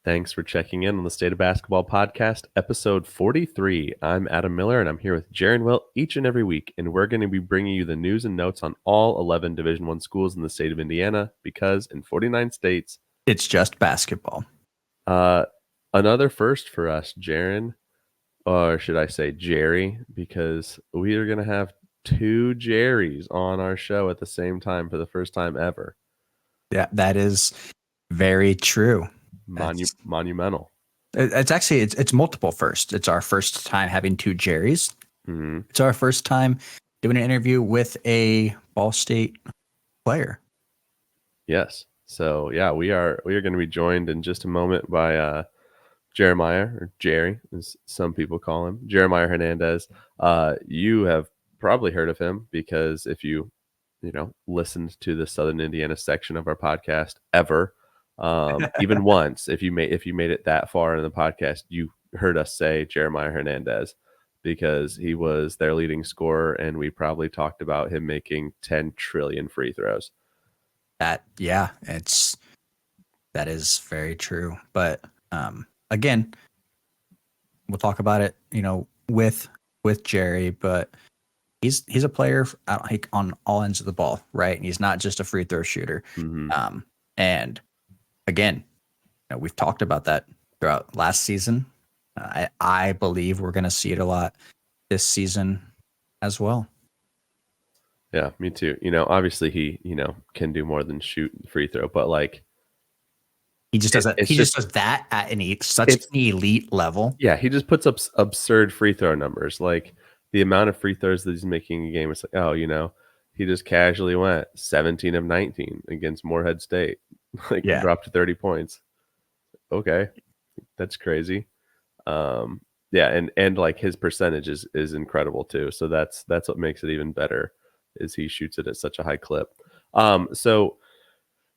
Thanks for checking in on the State of Basketball podcast, episode 43. I'm Adam Miller, and I'm here with Jaren Wilt each and every week, and we're going to be bringing you the news and notes on all 11 Division I schools in the state of Indiana, because in 49 states, it's just basketball. Another first for us, Jaren, or should I say Jerry, because we are going to have two Jerrys on our show at the same time for the first time ever. Yeah, that is very true. Monumental. It's multiple firsts. It's our first time having two Jerrys. Mm-hmm. It's our first time doing an interview with a Ball State player. Yes. So yeah, we are going to be joined in just a moment by Jeremiah, or Jerry, as some people call him, Jeremiah Hernandez. You have probably heard of him because if you listened to the Southern Indiana section of our podcast ever, even once, if you made it that far in the podcast, you heard us say Jeremiah Hernandez because he was their leading scorer, and we probably talked about him making 10 trillion free throws. That is very true. But again, we'll talk about it, with Jerry, but he's a player on all ends of the ball, right? And he's not just a free throw shooter. Mm-hmm. And again, we've talked about that throughout last season. I believe we're going to see it a lot this season as well. Yeah, me too. Obviously he, can do more than shoot free throw, but like he just does that. He just does that at such an elite level. Yeah, he just puts up absurd free throw numbers. Like the amount of free throws that he's making a game, it's like, he just casually went 17 of 19 against Morehead State. Dropped to 30 points. Okay, that's crazy. And like his percentage is incredible too. So that's what makes it even better, is he shoots it at such a high clip. So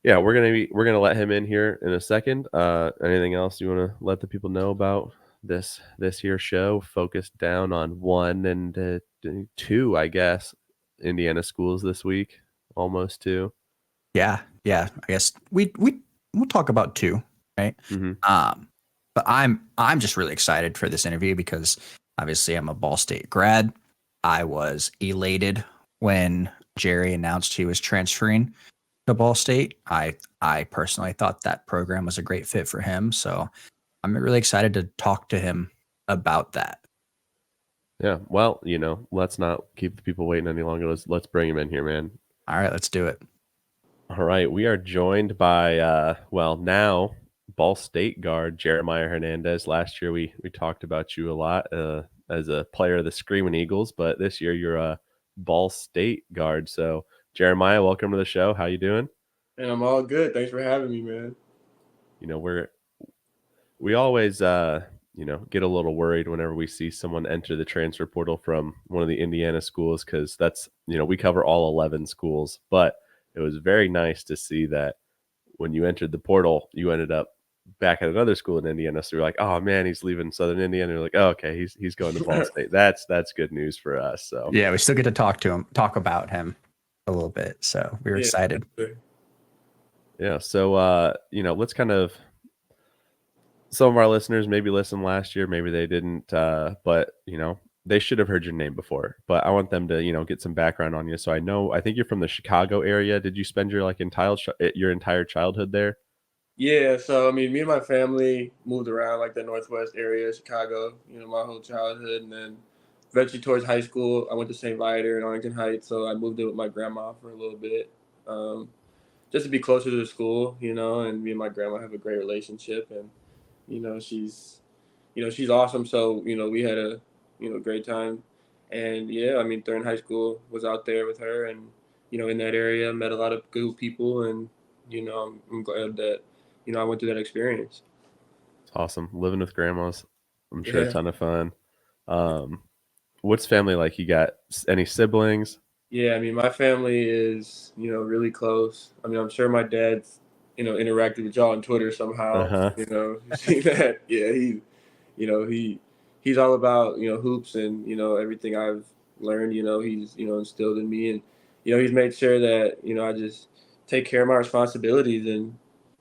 yeah, we're gonna let him in here in a second. Anything else you want to let the people know about this here show? Focused down on 1 and 2, I guess, Indiana schools this week, almost 2. Yeah. I guess we'll talk about 2, right? Mm-hmm. But I'm just really excited for this interview because obviously I'm a Ball State grad. I was elated when Jerry announced he was transferring to Ball State. I personally thought that program was a great fit for him, so I'm really excited to talk to him about that. Yeah, well, let's not keep the people waiting any longer. Let's bring him in here, man. All right, let's do it. All right, we are joined by now Ball State guard Jeremiah Hernandez. Last year we talked about you a lot as a player of the Screaming Eagles, but this year you're a Ball State guard. So Jeremiah, welcome to the show. How you doing? And I'm all good. Thanks for having me, man. We always get a little worried whenever we see someone enter the transfer portal from one of the Indiana schools, because that's we cover all 11 schools, but it was very nice to see that when you entered the portal, you ended up back at another school in Indiana. So you're like, oh man, he's leaving Southern Indiana. You're like, oh, okay, he's going to Ball State. That's good news for us. So yeah, we still get to talk about him a little bit. So we were excited. Yeah. So let's kind of, some of our listeners maybe listened last year, maybe they didn't, but they should have heard your name before, but I want them to, get some background on you. So I think you're from the Chicago area. Did you spend your your entire childhood there? Yeah. So, me and my family moved around like the Northwest area, Chicago, my whole childhood. And then eventually towards high school, I went to St. Viator in Arlington Heights. So I moved in with my grandma for a little bit, just to be closer to the school, and me and my grandma have a great relationship, and, she's awesome. So, we had a, great time. And yeah, during high school, was out there with her, and, in that area, met a lot of good people, and, I'm glad that, I went through that experience. It's awesome. Living with grandmas, I'm sure a ton of fun. What's family like? You got any siblings? Yeah, my family is, really close. I'm sure my dad's, interacted with y'all on Twitter somehow. Uh-huh. You see that? Yeah, he's all about, hoops and, everything I've learned, he's, instilled in me. And, he's made sure that, I just take care of my responsibilities and,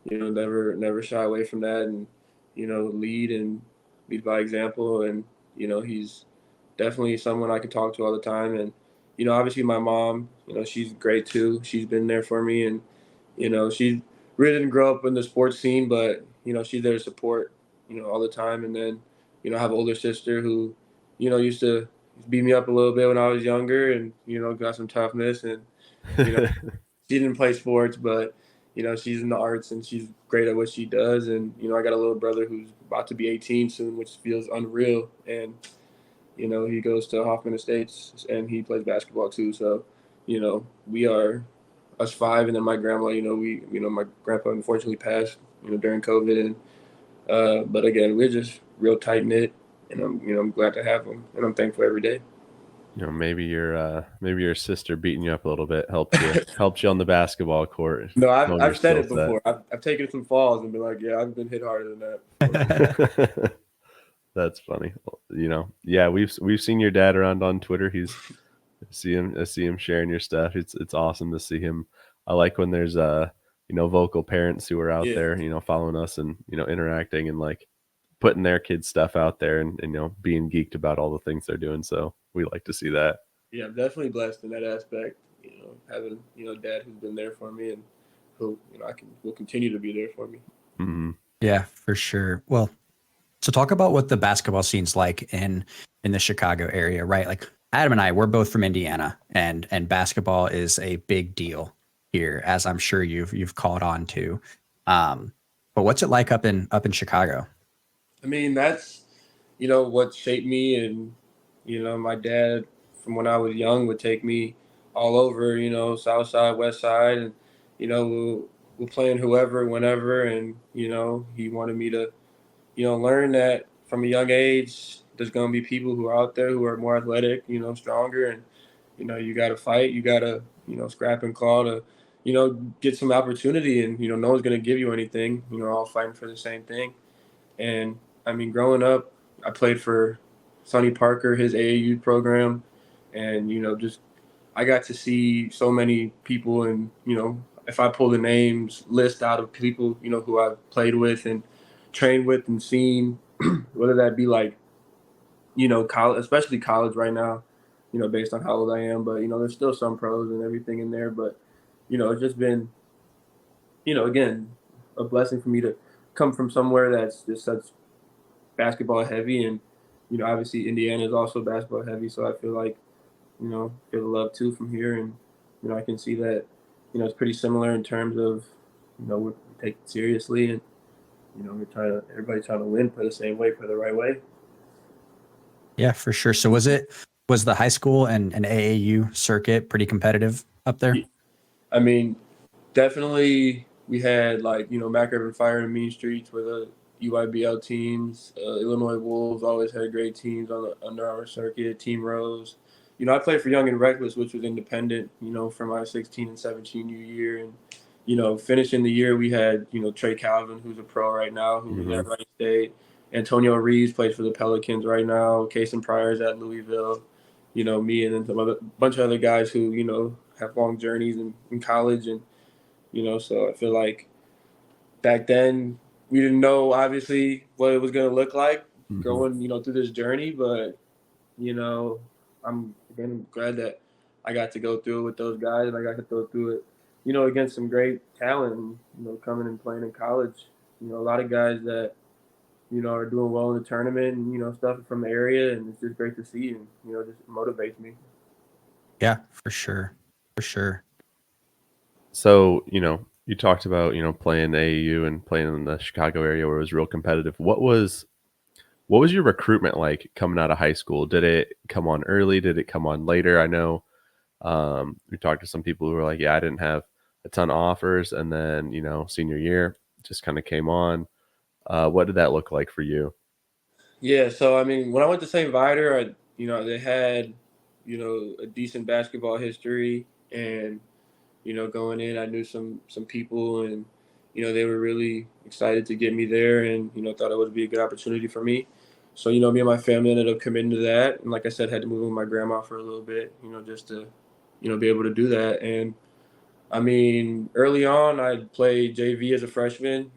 never shy away from that. And, lead and lead by example. And, he's definitely someone I can talk to all the time. And, obviously my mom, she's great too. She's been there for me. And, she really didn't grow up in the sports scene, but, she's there to support, all the time. And then, I have an older sister who, used to beat me up a little bit when I was younger and, got some toughness. And, you know, she didn't play sports, but she's in the arts and she's great at what she does. And I got a little brother who's about to be 18 soon, which feels unreal. And he goes to Hoffman Estates and he plays basketball too. So we are us five, and then my grandma. My grandpa unfortunately passed during COVID, and but again, we're just real tight knit, and I'm glad to have him, and I'm thankful every day. Maybe your sister beating you up a little bit helped you on the basketball court, No, knowing your I've said skill it set. before. I've taken some falls and been like, yeah, I've been hit harder than that. That's funny. Yeah, we've seen your dad around on Twitter. I see him sharing your stuff. It's awesome to see him. I like when there's vocal parents who are out Yeah, there, following us and interacting and like putting their kids' stuff out there and being geeked about all the things they're doing. So we like to see that. yeah, I'm definitely blessed in that aspect. Having dad who's been there for me and who I can will continue to be there for me. Hmm. Yeah, for sure. Well, so talk about what the basketball scene's like in the Chicago area, right? Like Adam and I, we're both from Indiana, and basketball is a big deal here, as I'm sure you've caught on to. But what's it like up in Chicago? I mean, that's what shaped me, and my dad from when I was young would take me all over, south side, west side, and we're playing whoever, whenever, and he wanted me to learn that from a young age. There's gonna be people who are out there who are more athletic, stronger, and you got to fight, you got to scrap and claw to get some opportunity, and no one's gonna give you anything. All fighting for the same thing. And I mean, growing up, I played for Sonny Parker, his AAU program, and just I got to see so many people, and if I pull the names list out of people, who I've played with and trained with and seen, whether that be like college, especially college right now, based on how old I am, but there's still some pros and everything in there, but it's just been again a blessing for me to come from somewhere that's just such basketball heavy, and obviously Indiana is also basketball heavy, so I feel like feel the love too from here, and I can see that it's pretty similar in terms of we take it seriously, and we're trying to everybody trying to win, play the same way, play the right way. Yeah, for sure. So was the high school and AAU circuit pretty competitive up there? I mean, definitely we had like Mac River Fire and Mean Streets were the UIBL teams. Illinois Wolves always had great teams on the Under Armour circuit. Team Rose. I played for Young and Reckless, which was independent. For my 16 and 17 year, and finishing the year we had Trey Calvin, who's a pro right now, who was Hmm. at Wright State. Antonio Reeves plays for the Pelicans right now. Kason Pryor's at Louisville. Me and then some other bunch of other guys who have long journeys in college, and so I feel like back then we didn't know obviously what it was going to look like Hmm. going through this journey, but you know I'm again glad that I got to go through it with those guys, and I got to go through it against some great talent, and, coming and playing in college. A lot of guys that are doing well in the tournament, and stuff from the area, and it's just great to see, and just motivates me. Yeah, for sure. For sure. So you talked about playing AAU and playing in the Chicago area where it was real competitive. What was your recruitment like coming out of high school? Did it come on early? Did it come on later? I know we talked to some people who were like, yeah, I didn't have a ton of offers. And then, senior year just kind of came on. What did that look like for you? Yeah, so I mean, when I went to St. Viator, they had, a decent basketball history, and going in, I knew some people, and they were really excited to get me there, and thought it would be a good opportunity for me. So me and my family ended up committing to that, and like I said, had to move with my grandma for a little bit, just to be able to do that. And I mean, early on, I played JV as a freshman.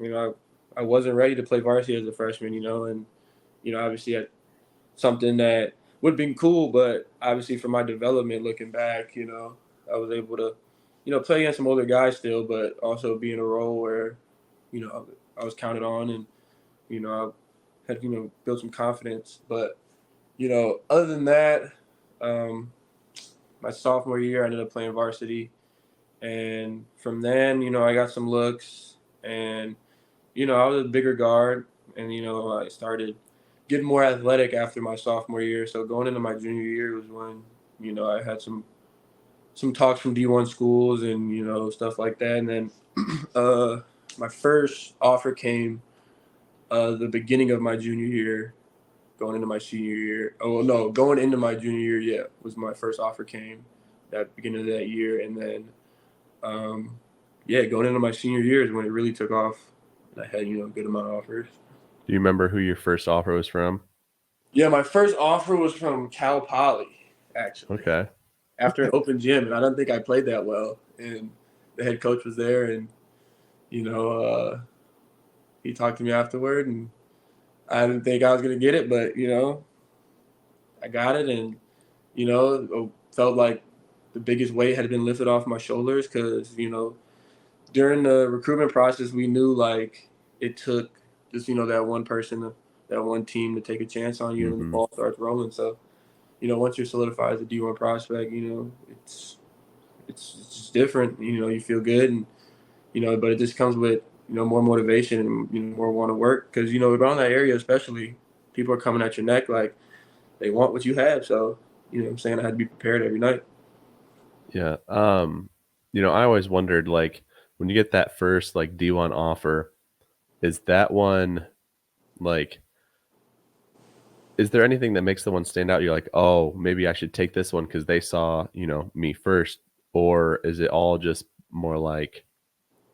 I wasn't ready to play varsity as a freshman, and obviously something that would have been cool, but obviously for my development looking back, I was able to, play against some older guys still, but also be in a role where, I was counted on and, I had, built some confidence. But, other than that, um, my sophomore year, I ended up playing varsity. And from then, I got some looks and, I was a bigger guard and, I started getting more athletic after my sophomore year. So going into my junior year was when, I had some talks from D1 schools and, stuff like that. And then my first offer came the beginning of my junior year, going into my senior year. Oh, no, going into my junior year, yeah, was my first offer came that beginning of that year. And then, yeah, going into my senior year is when it really took off. And I had, a good amount of offers. Do you remember who your first offer was from? Yeah, my first offer was from Cal Poly, actually, Okay. after an open gym. And I don't think I played that well. And the head coach was there and, you know, he talked to me afterward and I didn't think I was going to get it, but, I got it and, felt like the biggest weight had been lifted off my shoulders because, during the recruitment process, we knew like it took just, that one person, that one team to take a chance on you and then the Mm-hmm. ball starts rolling. So, once you're solidified as a D1 prospect, it's just different. You feel good and, but it just comes with, more motivation and, more want to work because, around that area, especially people are coming at your neck like they want what you have. So, what I'm saying, I had to be prepared every night. Yeah. I always wondered, like, when you get that first like D1 offer, is that one like, is there anything that makes the one stand out? You're like, oh, maybe I should take this one because they saw, me first, or is it all just more like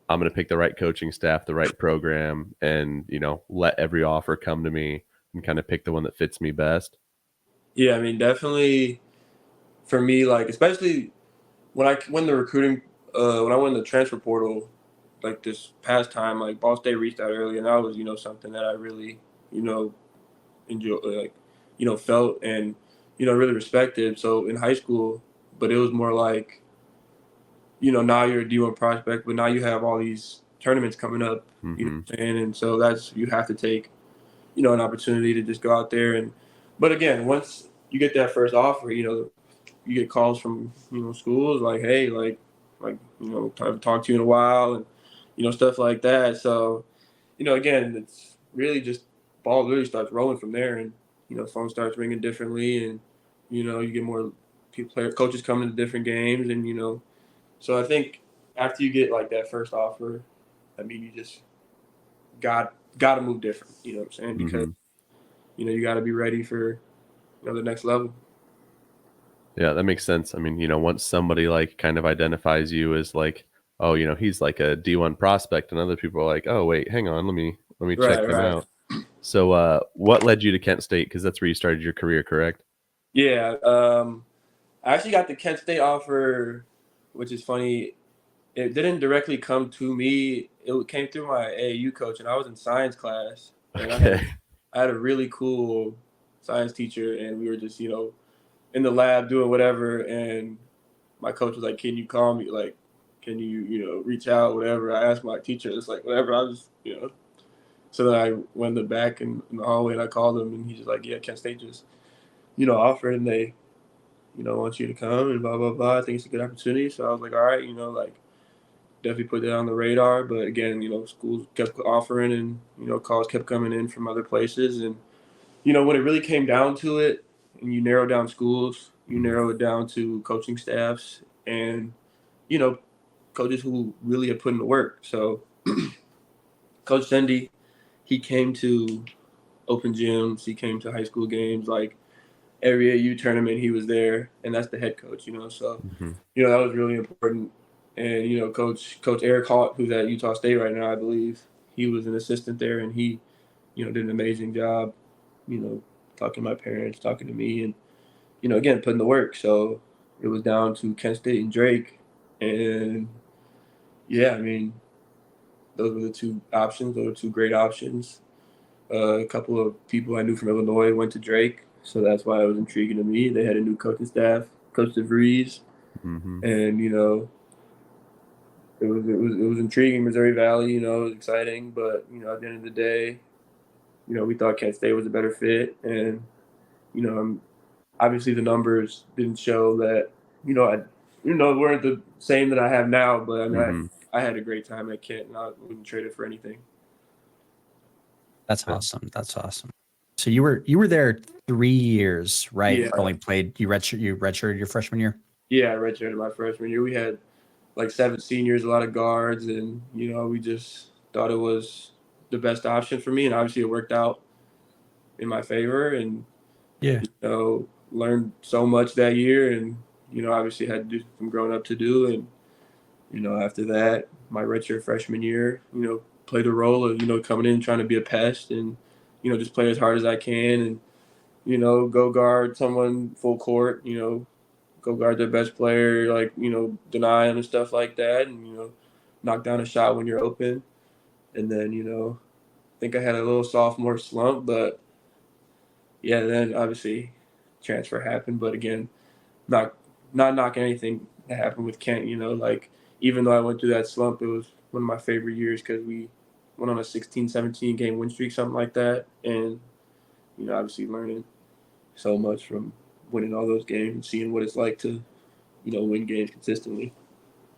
I'm going to pick the right coaching staff, the right program, and let every offer come to me and kind of pick the one that fits me best? Yeah, I mean, definitely for me, like, especially when the recruiting, when I went in the transfer portal, like this past time, like Ball State reached out early, and that was something that I really you know enjoy, like felt and really respected. So in high school, but it was more like now you're a D1 prospect, but now you have all these tournaments coming up, Mm-hmm. what I'm saying, and so you have to take an opportunity to just go out there and. But again, once you get that first offer, you get calls from schools like, hey, like haven't talked to you in a while, and stuff like that. So again, it's really just ball really starts rolling from there, and phone starts ringing differently, and you get more coaches coming to different games, and so I think after you get like that first offer, I mean, you just got to move different. You know what I'm saying? Because Mm-hmm. you got to be ready for the next level. Yeah, that makes sense. I mean, once somebody like kind of identifies you as like, oh, he's like a D1 prospect, and other people are like, oh, wait, hang on, let me check Right, him right. out. So, what led you to Kent State? Because that's where you started your career, correct? Yeah. I actually got the Kent State offer, which is funny. It didn't directly come to me. It came through my AAU coach, and I was in science class, and Okay. I had a really cool science teacher, and we were just in the lab doing whatever, and my coach was like, "Can you call me? Like, can you reach out? Whatever." I asked my teacher, it's like whatever. I just So then I went in the back in the hallway, and I called him, and he's just like, "Yeah, Kent State just offered, and they want you to come, and blah blah blah. I think it's a good opportunity." So I was like, "All right, like." Definitely put that on the radar. But again, schools kept offering and, calls kept coming in from other places. And, when it really came down to it and you narrow down schools, you Mhm. narrow it down to coaching staffs and, you know, coaches who really have put in the work. So Coach Sendy, he came to open gyms, he came to high school games, like every AU tournament he was there, and that's the head coach, So, Mhm. that was really important. And Coach Eric Hart, who's at Utah State right now, I believe, he was an assistant there, and he, did an amazing job, talking to my parents, talking to me, and again putting the work. So it was down to Kent State and Drake, and yeah, I mean, those were the two options. Those were two great options. A couple of people I knew from Illinois went to Drake, so that's why it was intriguing to me. They had a new coaching staff, Coach DeVries, Mm-hmm. and it was intriguing. Missouri Valley, it was exciting, but at the end of the day, we thought Kent State was a better fit, and obviously the numbers didn't show that. I weren't the same that I have now, but I mean, Mm-hmm. I had a great time at Kent, and I wouldn't trade it for anything. That's Yeah. awesome. That's awesome. So you were there 3 years, right? Yeah, Only played you redshirted your freshman year. yeah. I redshirted my freshman year. We had like 7 seniors, a lot of guards, and we just thought it was the best option for me, and obviously it worked out in my favor, and Yeah. learned so much that year, and obviously had to do some growing up to do, and after that, my redshirt freshman year, played the role of coming in trying to be a pest and just play as hard as I can and go guard someone full court, go guard their best player, like deny them and stuff like that, and knock down a shot when you're open, and then I think I had a little sophomore slump, but yeah, then obviously transfer happened, but again, not not knocking anything that happened with Kent. Like even though I went through that slump, it was one of my favorite years because we went on a 16, 17 game win streak, something like that, and obviously learning so much from winning all those games and seeing what it's like to win games consistently.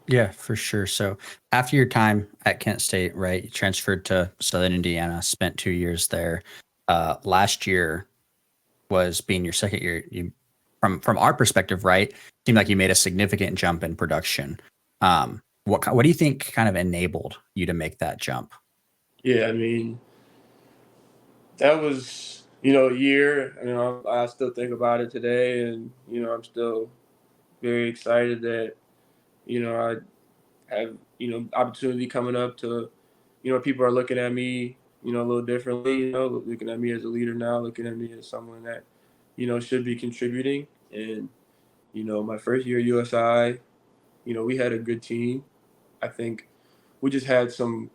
Yeah, for sure. So after your time at Kent State, right, you transferred to Southern Indiana, spent 2 years there. Last year was being your second year. You, from our perspective, right, seemed like you made a significant jump in production. What do you think kind of enabled you to make that jump? Yeah, I mean that was a year. I still think about it today, and I'm still very excited that I have opportunity coming up to people are looking at me a little differently, looking at me as a leader now, looking at me as someone that should be contributing. And my first year at USI, we had a good team. I think we just had some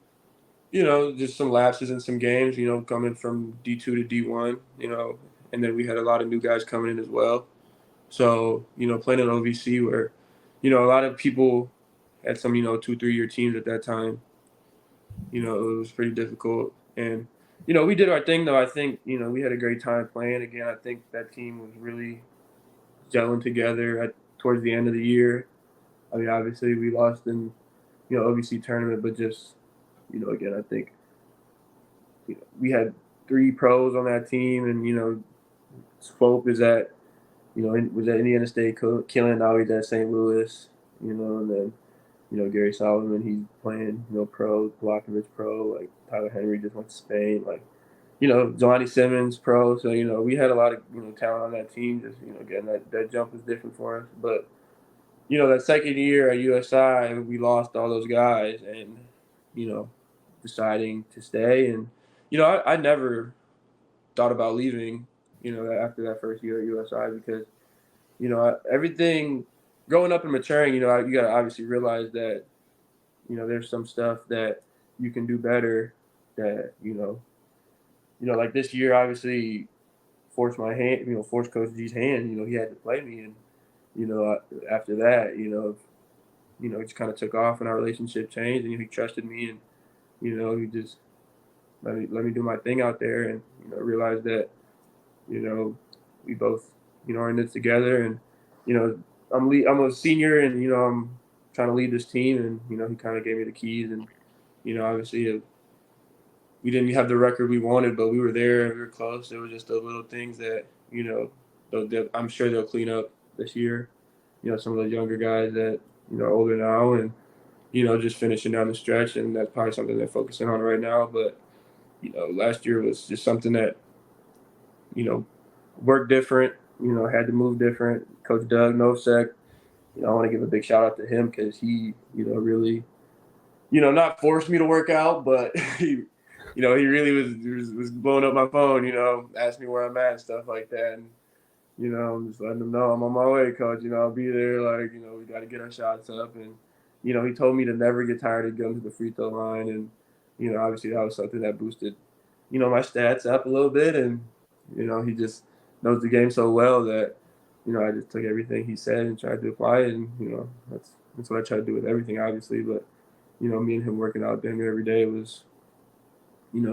just some lapses in some games, coming from D2 to D1, and then we had a lot of new guys coming in as well. So playing in OVC where a lot of people had some 2-3 year teams at that time. It was pretty difficult. And, we did our thing, though. I think, we had a great time playing. Again, I think that team was really gelling together towards the end of the year. I mean, obviously, we lost in, OVC tournament, but just, again, I think, we had 3 pros on that team. And, Swope is at, was at Indiana State killing. Now he's at St. Louis, and then Gary Solomon, he's playing, pro, Blockovich pro, like Tyler Henry just went to Spain, like, Jelani Simmons pro. So, we had a lot of, talent on that team. Just, again, that jump was different for us. But, that second year at USI, we lost all those guys and, you know, deciding to stay. And, I never thought about leaving, after that first year at USI because, everything growing up and maturing, you got to obviously realize that there's some stuff that you can do better that, like this year, obviously forced my hand, forced Coach G's hand, he had to play me. And, after that, it just kind of took off and our relationship changed and he trusted me and, he just let me do my thing out there and, realized that, we both, are in this together and, I'm a senior and, I'm trying to lead this team and, he kind of gave me the keys and, obviously we didn't have the record we wanted, but we were there. We were close. It was just the little things that I'm sure they'll clean up this year. Some of the younger guys that are older now, and just finishing down the stretch, and that's probably something they're focusing on right now. But last year was just something that worked different. Had to move different. Coach Doug Novsek, I want to give a big shout out to him because he really not forced me to work out, but he really was blowing up my phone, asked me where I'm at and stuff like that. And, I'm just letting him know I'm on my way, coach. I'll be there. Like, we got to get our shots up. And, he told me to never get tired of going to the free throw line. And, obviously that was something that boosted, my stats up a little bit. And, he just knows the game so well that, I just took everything he said and tried to apply it. And, that's what I try to do with everything, obviously. But, me and him working out damn near every day was,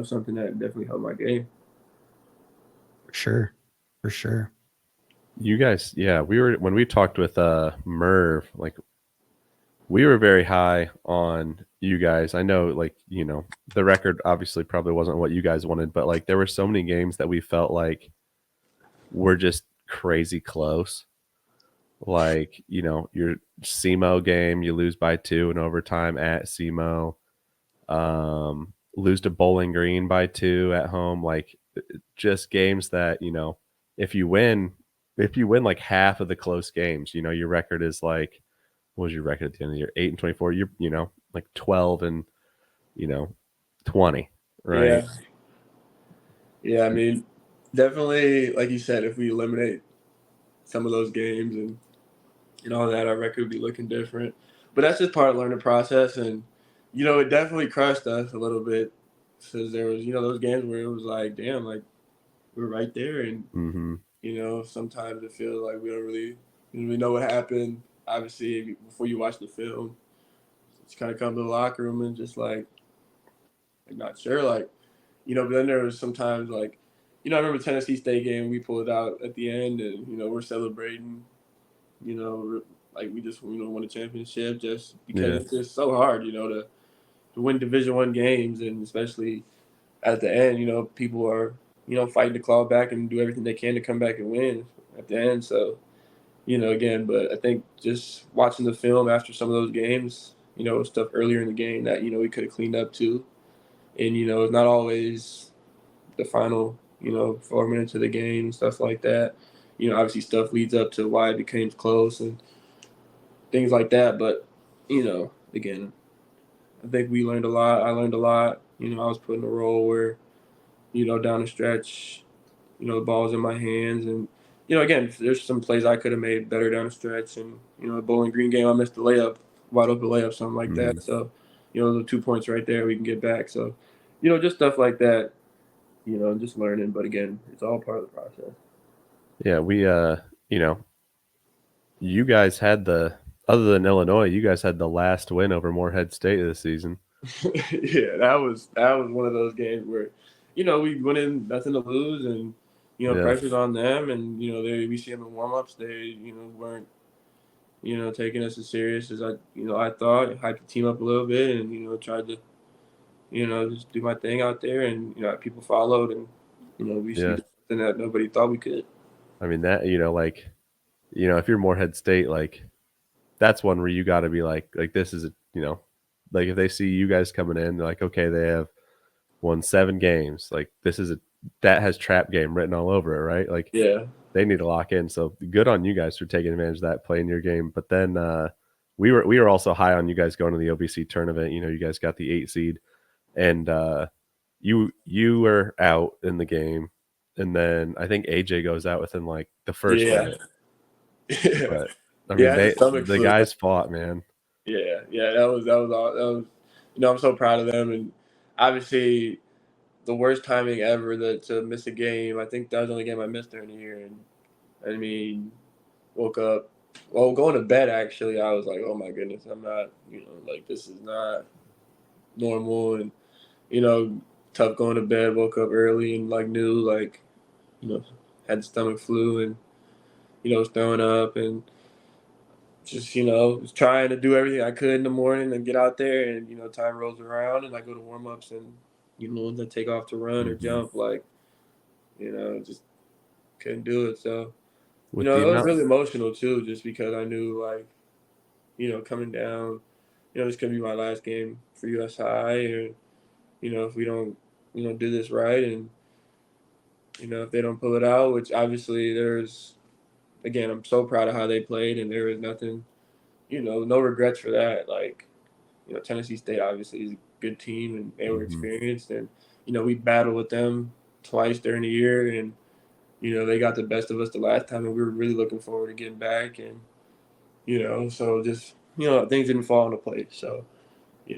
something that definitely helped my game. For sure. For sure. You guys, yeah, when we talked with Merv, like we were very high on you guys. I know, like, the record obviously probably wasn't what you guys wanted, but like there were so many games that we felt like were just crazy close. Like, your SEMO game, you lose by 2 in overtime at SEMO. Lose to Bowling Green by 2 at home. Like, just games that, if you win, like half of the close games, your record is like, what was your record at the end of the year? 8-24. You're, like 12 and, you know, 20, right? Yeah. Yeah. I mean, definitely, like you said, if we eliminate some of those games and all that, our record would be looking different. But that's just part of the learning process. And, it definitely crushed us a little bit because there was, those games where it was like, damn, like we're right there. And, Mm-hmm. sometimes it feels like we don't really know what happened. Obviously, before you watch the film, just kind of come to the locker room and just like not sure. Like, but then there was sometimes like, I remember Tennessee State game, we pulled it out at the end and, we're celebrating, like we just, won a championship just because Yeah. it's just so hard, to win Division I games. And especially at the end, people are, fighting to claw back and do everything they can to come back and win at the end. So, again, but I think just watching the film after some of those games, stuff earlier in the game that, we could have cleaned up too. And, it's not always the final, 4 minutes of the game and stuff like that. Obviously stuff leads up to why it became close and things like that. But, again, I think we learned a lot. I learned a lot. I was put in a role where, down the stretch, the ball was in my hands. And, again, there's some plays I could have made better down the stretch. And, the Bowling Green game, I missed the layup, wide open layup, something like Mm-hmm. that. So, the 2 points right there we can get back. So, just stuff like that, just learning. But again, it's all part of the process. Yeah, we you guys had other than Illinois, you guys had the last win over Morehead State this season. Yeah, that was one of those games where, we went in nothing to lose, and Yeah. pressure's on them, and we see them in warm-ups. They weren't taking us as serious as I thought. Hyped the team up a little bit, and tried to just do my thing out there, and people followed, and we see Yeah. something that nobody thought we could. I mean that, like, if you're Morehead State, like that's one where you got to be like this is like if they see you guys coming in, they're like, okay, they have won 7 games. Like this is that has trap game written all over it, right? Like Yeah, they need to lock in. So good on you guys for taking advantage of that, playing your game. But then we were also high on you guys going to the OBC tournament. You guys got the 8 seed, and you were out in the game, and then I think AJ goes out within like the first yeah, minute. yeah, But I yeah. mean, I had the stomach the flu. guys fought, man. Yeah, yeah. That was all. That was, I'm so proud of them, and obviously the worst timing ever to miss a game. I think that was the only game I missed during the year, and I mean, woke up. Well, going to bed actually, I was like, oh my goodness, I'm not. Like this is not normal, and tough going to bed. Woke up early and like knew like, you know, had the stomach flu and was throwing up and just was trying to do everything I could in the morning and get out there. And time rolls around and I go to warm ups and once I take off to run or Mm-hmm. jump, like just couldn't do it. So With it the was amount, really emotional too, just because I knew like coming down, this could be my last game for USI, or if we don't do this right, and if they don't pull it out, which obviously there's again, I'm so proud of how they played, and there was nothing, no regrets for that. Like, Tennessee State obviously is a good team, and they were mm-hmm. experienced, and we battled with them twice during the year, and they got the best of us the last time, and we were really looking forward to getting back, and so just things didn't fall into place. So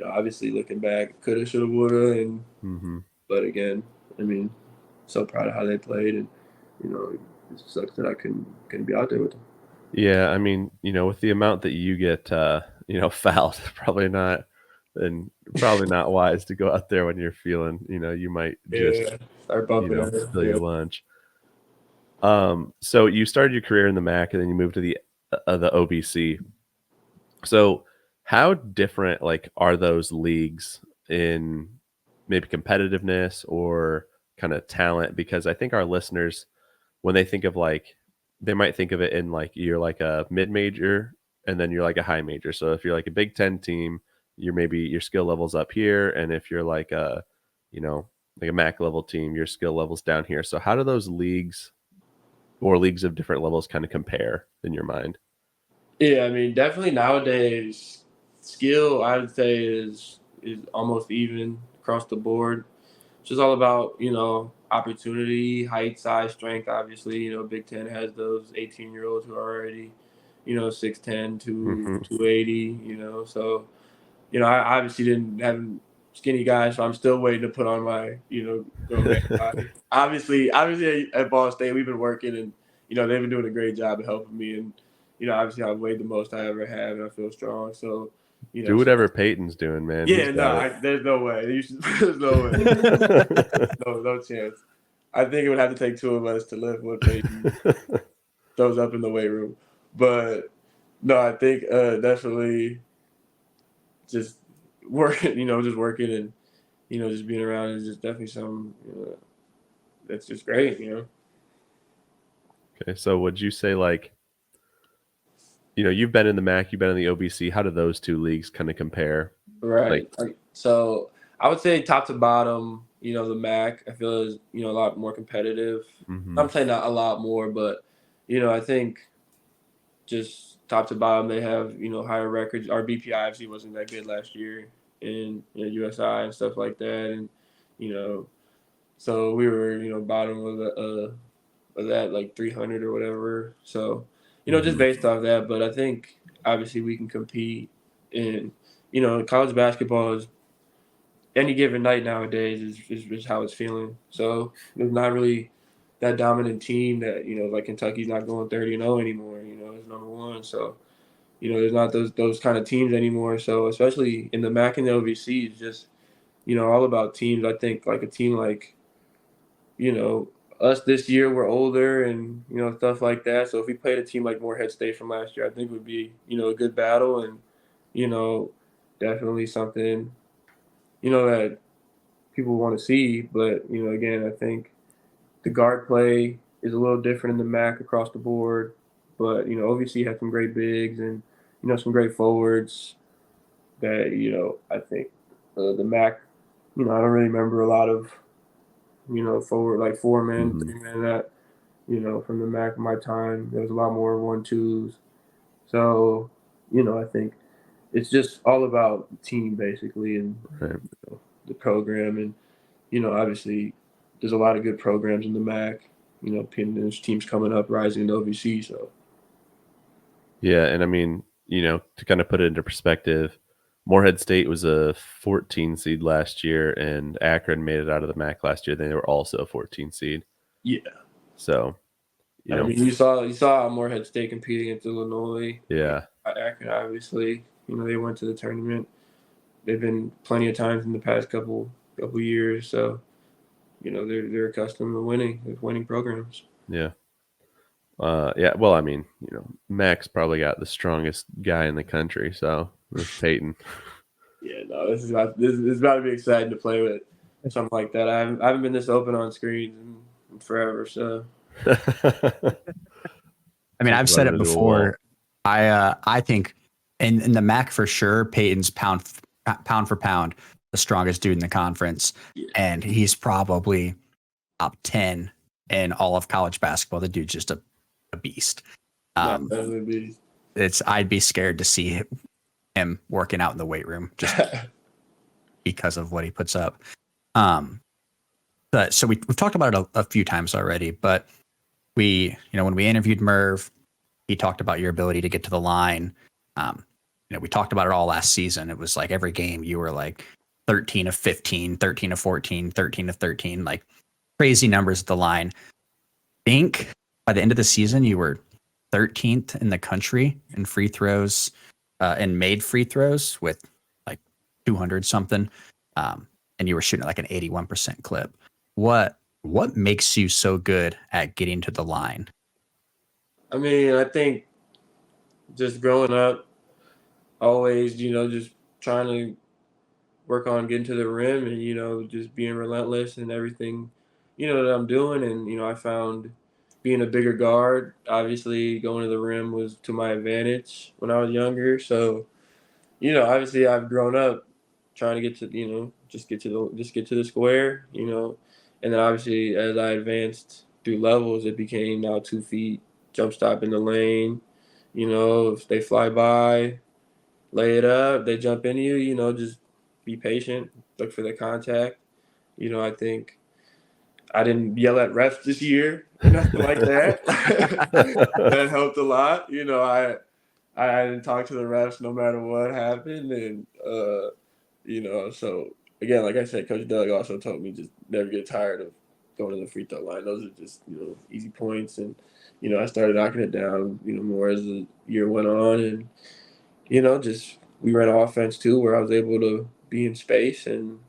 obviously looking back, coulda, shoulda, woulda, Mm-hmm. but again, I mean, so proud of how they played, and it sucks that I couldn't be out there with them. Yeah, I mean, with the amount that you get, fouled, probably not wise to go out there when you're feeling, you might just, Yeah, start bumping her. spill Yeah. your lunch. So you started your career in the MAC and then you moved to the OBC. So how different like are those leagues in maybe competitiveness or kind of talent? Because I think our listeners, when they think of like, they might think of it in like you're like a mid major and then you're like a high major. So if you're like a Big Ten team, you're maybe your skill levels up here, and if you're like a, you know, like a MAC level team, your skill levels down here. So how do those leagues or leagues of different levels kind of compare in your mind? Yeah, I mean, definitely nowadays, skill I would say is almost even across the board. It's just all about opportunity, height, size, strength. Obviously, Big Ten has those 18-year-olds who are already 6'10" to Hmm. 280. So I obviously didn't have skinny guys, so I'm still waiting to put on my grown man body. Obviously at Ball State we've been working, and they've been doing a great job of helping me, and obviously I've weighed the most I ever have, and I feel strong. So Do so whatever Peyton's doing, man. He's yeah, no, got there's no way. There's no way. it. No chance. I think it would have to take two of us to lift what Peyton throws up in the weight room. But no, I think definitely just working, just working and just being around is just definitely something that's just great. Okay, so would you say like, you've been in the MAC, you've been in the OBC. How do those two leagues kind of compare? Like, Right. So I would say top to bottom, the MAC I feel is a lot more competitive. hmm I'm saying not a lot more, but I think just top to bottom they have higher records. Our BPI obviously wasn't that good last year in USI and stuff like that, and you know so we were bottom of that like 300 or whatever. So just hmm based off that, but I think obviously we can compete in college basketball is any given night nowadays is how it's feeling. So there's not really that dominant team that like Kentucky's not going 30-0 anymore. It's number one. So there's not those kind of teams anymore. So especially in the MAC and the OVC, it's just all about teams. I think like a team like you know us this year, we're older and stuff like that. So if we played a team like Morehead State from last year, I think it would be a good battle and you know definitely something that people want to see. But again, I think the guard play is a little different in the MAC across the board. But OVC has some great bigs and some great forwards that I think the MAC. I don't really remember a lot of forward like 4 men, hmm 3 men that from the MAC in my time. There was a lot more 1-2s. So I think it's just all about the team basically and Right. the program and obviously there's a lot of good programs in the MAC. There's teams coming up rising in the OVC. So Yeah, and I mean, to kind of put it into perspective, Morehead State was a 14 seed last year, and Akron made it out of the MAC last year. They were also a 14 seed. yeah, So, I mean you saw Morehead State competing against Illinois. yeah, Akron obviously they went to the tournament. They've been plenty of times in the past couple years. So they're accustomed to winning with winning programs. yeah. Yeah, well, I mean, Mac's probably got the strongest guy in the country, so it's Peyton. Yeah, no, this is about to be exciting to play with something like that. I haven't been this open on screens in forever. So I mean, Just I've run said him it into a wall. before. I think in the MAC for sure, Peyton's pound for pound the strongest dude in the conference, yeah, and he's probably top 10 in all of college basketball. The dude's just a beast. no, Um, that would be. I'd be scared to see him working out in the weight room just because of what he puts up. But so we've talked about it a few times already, but when we interviewed Merv, he talked about your ability to get to the line. we talked about it all last season. It was like every game you were like 13 of 15, 13 of 14, 13 of 13, like crazy numbers at the line. I think by the end of the season, you were 13th in the country in free throws and made free throws with like 200 something. And you were shooting like an 81% clip. What makes you so good at getting to the line? I mean, I think just growing up, always, just trying to work on getting to the rim and, just being relentless in everything, that I'm doing. And, I found being a bigger guard, obviously going to the rim was to my advantage when I was younger. So, obviously I've grown up trying to get to, just get to the square, and then obviously as I advanced through levels, it became now 2 feet, jump stop in the lane, if they fly by, lay it up, they jump into you, just be patient, look for the contact. I think I didn't yell at refs this year or nothing like that. That helped a lot. I didn't talk to the refs no matter what happened, and so again, like I said, Coach Doug also told me just never get tired of going to the free throw line. Those are just easy points, and I started knocking it down more as the year went on, and just we ran offense too, where I was able to be in space, and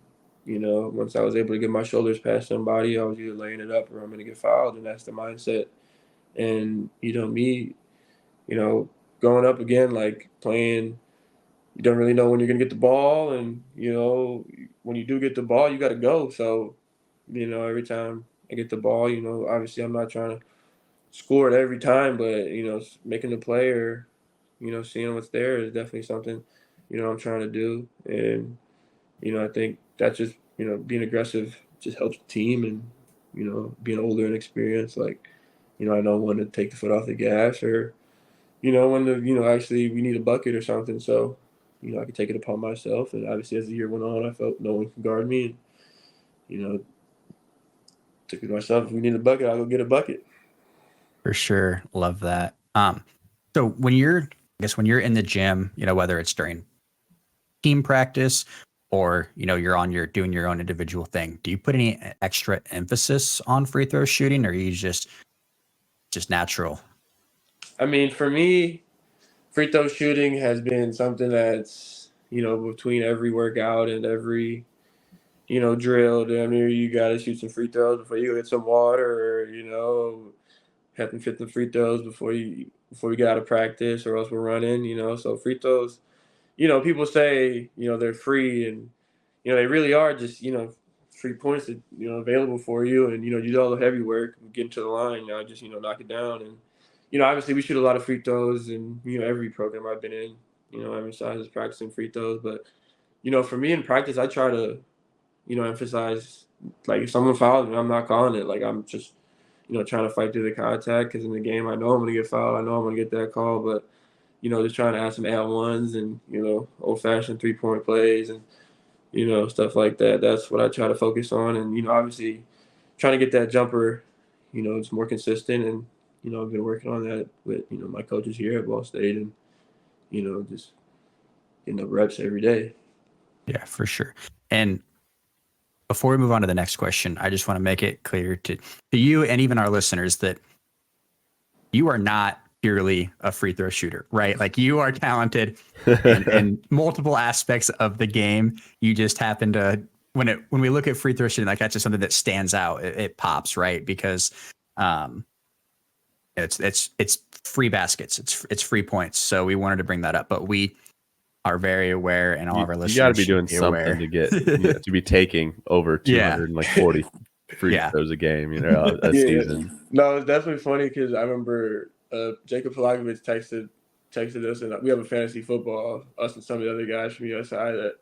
once I was able to get my shoulders past somebody, I was either laying it up or I'm going to get fouled, and that's the mindset. And me, you know, going up again, like playing, you don't really know when you're going to get the ball, and when you do get the ball, you got to go. So every time I get the ball, obviously I'm not trying to score it every time, but making the play or seeing what's there is definitely something I'm trying to do. And I think that's just being aggressive just helps the team, and being older and experienced, like I know when to take the foot off the gas, or when to actually we need a bucket or something. So I could take it upon myself, and obviously as the year went on, I felt no one can guard me, and took it to myself. If we need a bucket, I'll go get a bucket. For sure. Love that. So when you're in the gym, whether it's during team practice or, you're doing your own individual thing, do you put any extra emphasis on free throw shooting, or are you just natural? I mean, for me, free throw shooting has been something that's between every workout and every drill. Damn near you got to shoot some free throws before you go get some water, or have to fit the free throws before we get out of practice, or else we're running. So free throws, people say they're free, and they really are just free points that available for you, and you do all the heavy work, get into the line, just knock it down. And obviously we shoot a lot of free throws, and every program I've been in, emphasizes practicing free throws. But for me in practice, I try to emphasize, like, if someone fouls me, I'm not calling it. Like, I'm just trying to fight through the contact, because in the game I know I'm gonna get fouled, I know I'm gonna get that call, but just trying to add some at ones, and old fashioned 3-point plays, and stuff like that. That's what I try to focus on. And, obviously trying to get that jumper, it's more consistent. And, I've been working on that with, my coaches here at Ball State, and, just getting up reps every day. Yeah, for sure. And before we move on to the next question, I just want to make it clear to you and even our listeners that you are not purely a free throw shooter, right? Like, you are talented in multiple aspects of the game. You just happen to, when we look at free throw shooting, like, that's just something that stands out. It pops, right? Because it's free baskets, it's free points. So we wanted to bring that up, but we are very aware, and all of our listeners, you got to be doing be something aware. to get to be taking over 240 free throws a game, a season. No, it's definitely funny, because I remember Jacob Pelagovich texted us, and we have a fantasy football, us and some of the other guys from USI, that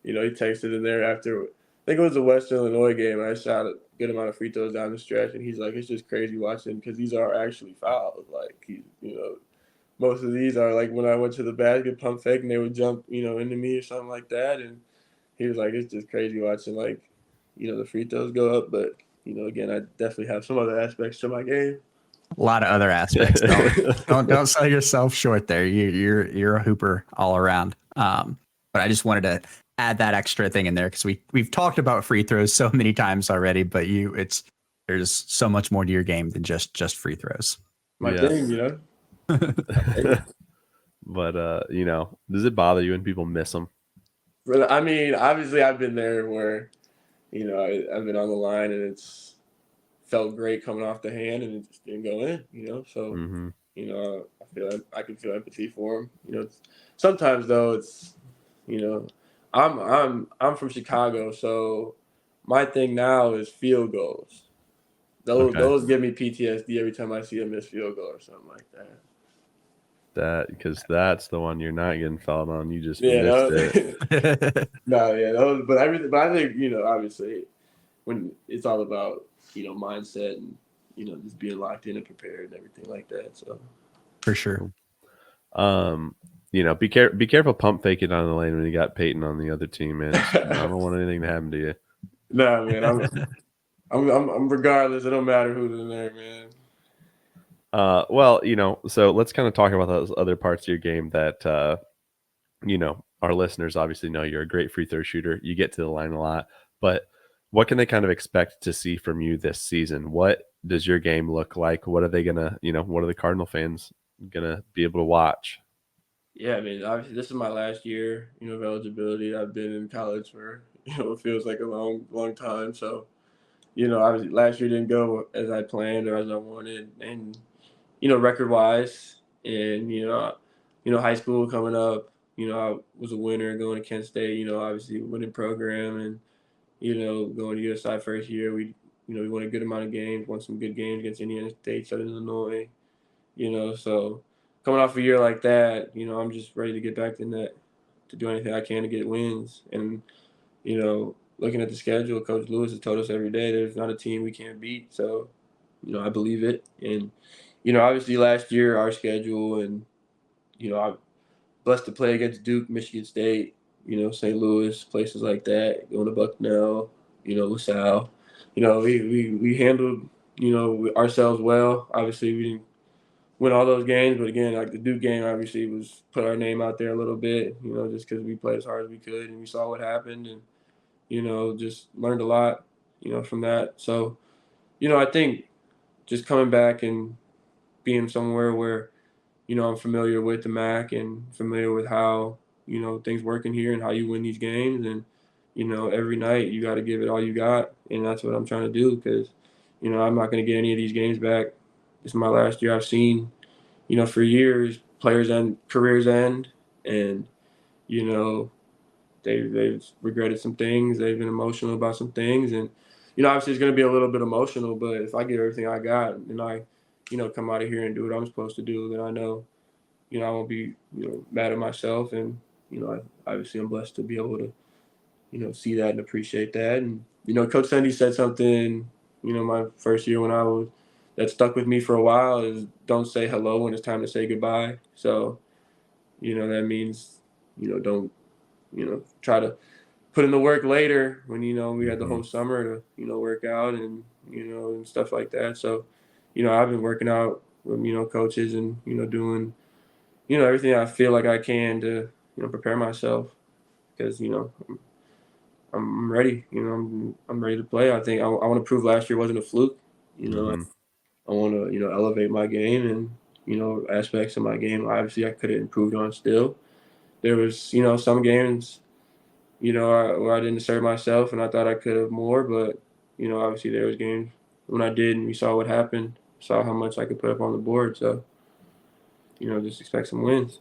he texted in there after, I think it was the Western Illinois game, and I shot a good amount of free throws down the stretch, and he's like, it's just crazy watching, because these are actually fouls. Like, most of these are like when I went to the basket, pump fake, and they would jump into me or something like that. And he was like, it's just crazy watching, like the free throws go up. But again, I definitely have some other aspects to my game. a lot of other aspects. Don't sell yourself short there. You're a hooper all around. But I just wanted to add that extra thing in there because we've talked about free throws so many times already. But there's so much more to your game than just free throws. My Yeah. thing, But does it bother you when people miss them? I mean, obviously, I've been there where I've been on the line and it's felt great coming off the hand and it just didn't go in. So Mm-hmm. I can feel empathy for him. Sometimes though it's I'm from Chicago, so my thing now is field goals. Those give me PTSD every time I see a missed field goal or something like that. Because that's the one you're not getting fouled on. You just Yeah, missed it. no, yeah, those, but everything. But I think obviously, when it's all about mindset and just being locked in and prepared and everything like that. So For sure. Be careful pump faking on the lane when you got Peyton on the other team, man. I don't want anything to happen to you. No, man, I'm regardless. It don't matter who's in there, man. Well, so let's kind of talk about those other parts of your game that our listeners obviously know you're a great free throw shooter. You get to the line a lot, but what can they kind of expect to see from you this season? What does your game look like? What are they gonna, what are the Cardinal fans gonna be able to watch? Yeah, I mean, obviously, this is my last year, of eligibility. I've been in college for, it feels like a long, long time. So, obviously, last year didn't go as I planned or as I wanted, and record wise, and high school coming up. I was a winner going to Kent State. Obviously, winning program, and going to USI first year, we won a good amount of games, won some good games against Indiana State, Southern Illinois. So coming off a year like that, I'm just ready to get back in that, to do anything I can to get wins. And, looking at the schedule, Coach Lewis has told us every day there's not a team we can't beat. So, I believe it. And, obviously last year our schedule and, I'm blessed to play against Duke, Michigan State, St. Louis, places like that, going to Bucknell, LaSalle. We handled, ourselves well. Obviously we didn't win all those games, but again, like the Duke game, obviously was put our name out there a little bit, just because we played as hard as we could and we saw what happened and, just learned a lot, from that. So, I think just coming back and being somewhere where, I'm familiar with the MAC and familiar with how, things work in here and how you win these games. And, every night you got to give it all you got. And that's what I'm trying to do because, I'm not going to get any of these games back. This is my last year. I've seen, for years, players end careers end, and they've regretted some things. They've been emotional about some things, and obviously it's going to be a little bit emotional. But if I give everything I got and I, come out of here and do what I'm supposed to do, then I know, I won't be mad at myself, and obviously I'm blessed to be able to see that and appreciate that. And Coach Sandy said something, my first year when I was that stuck with me for a while is don't say hello when it's time to say goodbye. So, that means, don't, try to put in the work later when, we had the whole summer to, work out and, and stuff like that. So, I've been working out with, coaches and, doing, everything I feel like I can to, prepare myself because, I'm ready. I'm ready to play. I think I want to prove last year wasn't a fluke. Mm-hmm. I want to, elevate my game and, aspects of my game. Obviously, I could have improved on still. There was, some games, where I didn't assert myself and I thought I could have more. But, obviously there was games when I did and we saw what happened, saw how much I could put up on the board. So, just expect some wins.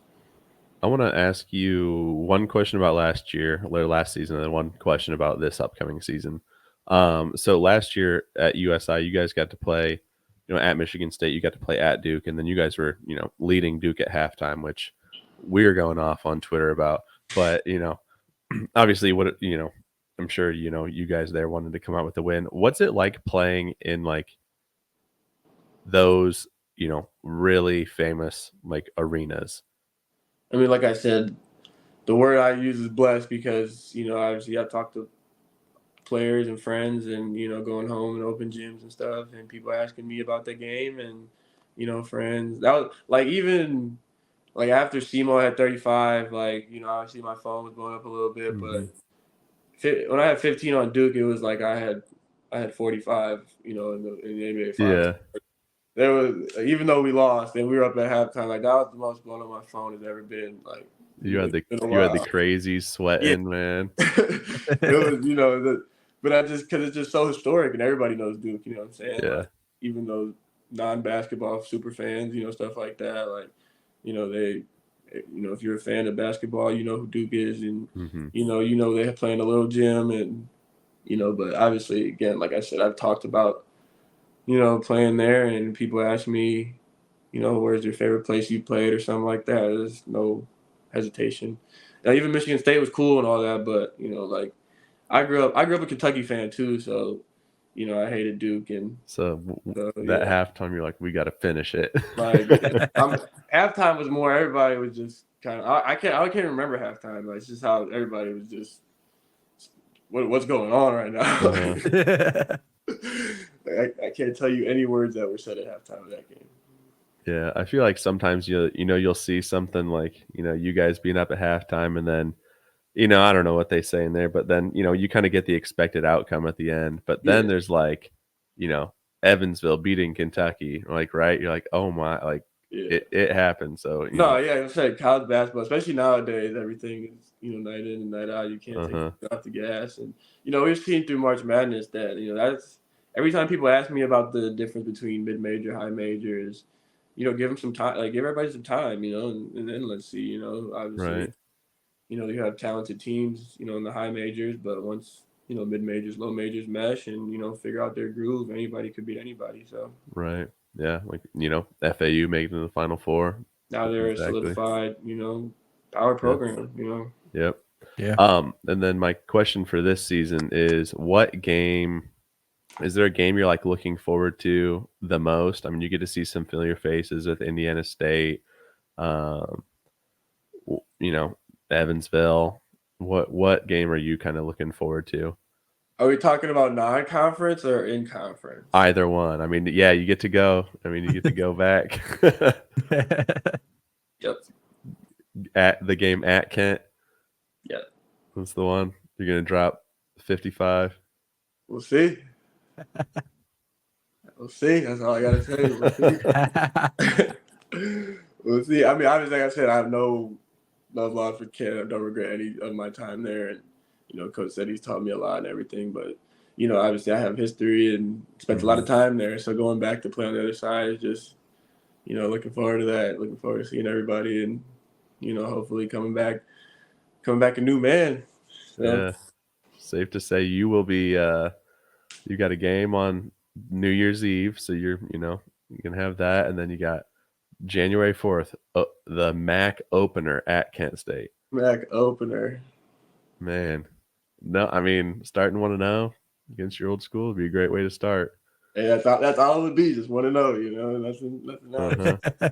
I want to ask you one question about last year, or last season, and then one question about this upcoming season. So last year at USI, you guys got to play, at Michigan State, you got to play at Duke, and then you guys were, leading Duke at halftime, which we were going off on Twitter about. But obviously, I'm sure you guys there wanted to come out with the win. What's it like playing in like those, really famous like arenas? I mean, like I said, the word I use is blessed because, obviously I've talked to players and friends and, going home and open gyms and stuff and people asking me about the game and, friends. That was like even like after SEMO had 35, like obviously my phone was going up a little bit, Mm-hmm. but when I had 15 on Duke, it was like I had 45, in the NBA finals. Yeah, There was even though we lost and we were up at halftime, like that was the most blown on my phone has ever been. Like it's been a you had the while. crazy Yeah, sweating, man. it was but I just because it's just so historic and everybody knows Duke. You know what I'm saying? Yeah, Like even those non-basketball super fans, stuff like that. Like they, if you're a fan of basketball, you know who Duke is, and mm-hmm. they play in a little gym, and but obviously, again, like I said, I've talked about playing there, and people ask me, where's your favorite place you played or something like that. There's no hesitation. Now, even Michigan State was cool and all that, but like I grew up a Kentucky fan too, so I hated Duke, and So so that yeah, halftime, you're like, we got to finish it. like halftime was more everybody was just kind of I can't remember halftime. Like, it's just how everybody was just what's going on right Uh-huh. now. I can't tell you any words that were said at halftime of that game. Yeah, I feel like sometimes you'll see something like you guys being up at halftime, and then I don't know what they say in there, but then you kind of get the expected outcome at the end. But then Yeah, there's like Evansville beating Kentucky, like right? You're like, oh my, like yeah. it happened. So No, yeah, I'm saying college basketball, especially nowadays, everything is night in and night out. You can't take uh-huh, off the gas, and we've seen through March Madness that that's every time people ask me about the difference between mid major, high major is give them some time, like give everybody some time, and then let's see, obviously, right, you have talented teams, in the high majors, but once mid majors, low majors mesh and figure out their groove, anybody could beat anybody. So right, yeah, like FAU making the Final Four, now they're a exactly, solidified, power yeah, program. yep. Yeah. And then my question for this season is, what game? Is there a game you're like looking forward to the most? I mean, you get to see some familiar faces with Indiana State, um, you know, Evansville. What game are you kind of looking forward to? Are we talking about non-conference or in conference? Either one. I mean, yeah, you get to go. I mean, you get to go back Yep. at the game at Kent. Yep. That's the one. You're gonna drop 55. We'll see. We'll see. That's all I gotta say. We'll see. We'll see. I mean, obviously, like I said, I have no love lost for Canada. I don't regret any of my time there, and Coach said he's taught me a lot and everything. But obviously, I have history and spent a lot Hmm. of time there. So going back to play on the other side is just looking forward to that. Looking forward to seeing everybody, and hopefully coming back a new man. So Yeah, safe to say you will be. You got a game on New Year's Eve, so you can have that, and then you got January 4th, the MAC opener at Kent State. MAC opener. Man, no, I mean starting 1-0 against your old school would be a great way to start. Hey, that's all it would be. Just want to know, nothing else. Uh-huh.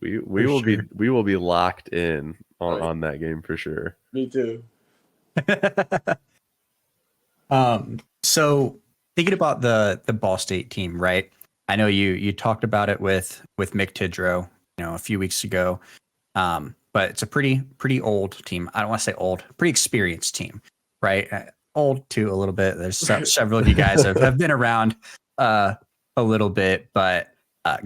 We For sure. we will be locked in Oh, yeah. on that game for sure. Me too. So thinking about the Ball State team, right? I know you talked about it with Mick Tidrow, a few weeks ago. But it's a pretty old team. I don't want to say old, pretty experienced team, right? Old too a little bit. There's several of you guys have been around a little bit, but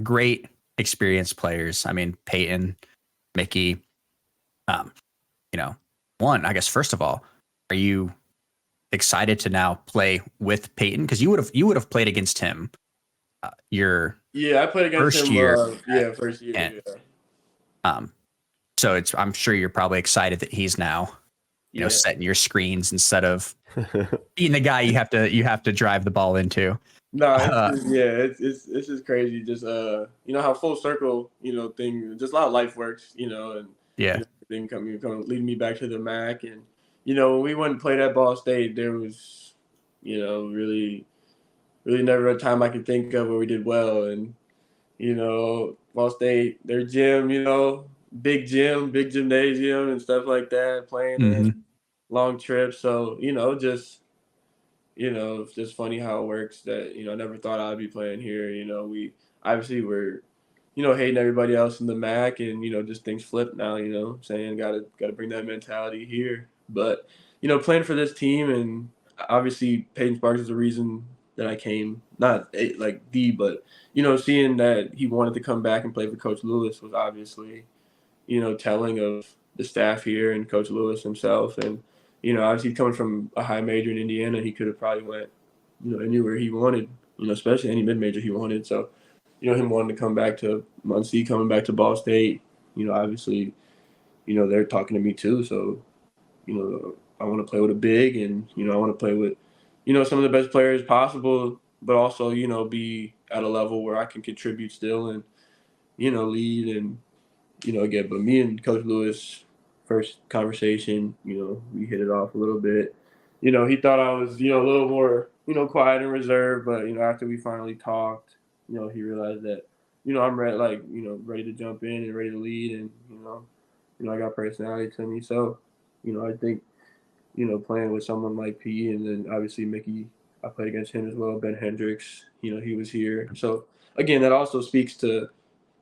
great experienced players. I mean, Peyton, Mickey, um, one, I guess first of all, are you excited to now play with Peyton? Because you would have played against him your Yeah, I played against first him. year Yeah, first year. and Yeah, so I'm sure you're probably excited that he's now, yeah. setting your screens instead of being the guy you have to drive the ball into. No, it's Uh, just, yeah, it's just crazy. Just how full circle thing. Just a lot of life works. And yeah. thing coming leading me back to the MAC, and when we went and played at Ball State, there was really really never a time I can think of where we did well, and Ball State, their gym, big gym, big gymnasium and stuff like that, playing in Hmm. long trips. So, it's just funny how it works that, I never thought I'd be playing here. obviously we're, hating everybody else in the MAC, and just things flip now. Saying gotta bring that mentality here. But playing for this team, and obviously Peyton Sparks is the reason that I came. Not like but seeing that he wanted to come back and play for Coach Lewis was obviously telling of the staff here and Coach Lewis himself. And, obviously coming from a high major in Indiana, he could have probably went, anywhere he wanted, especially any mid major he wanted. So, him wanting to come back to Muncie, coming back to Ball State, obviously, they're talking to me too. So, I want to play with a big, and, I want to play with, some of the best players possible, but also, be at a level where I can contribute still and, lead and, again, but me and Coach Lewis, first conversation, we hit it off a little bit. He thought I was, a little more, quiet and reserved, but, after we finally talked, he realized that, I'm ready, like, ready to jump in and ready to lead, and, I got personality to me. So, I think, playing with someone like P, and then obviously Mickey, I played against him as well, Ben Hendricks, he was here. So, again, that also speaks to,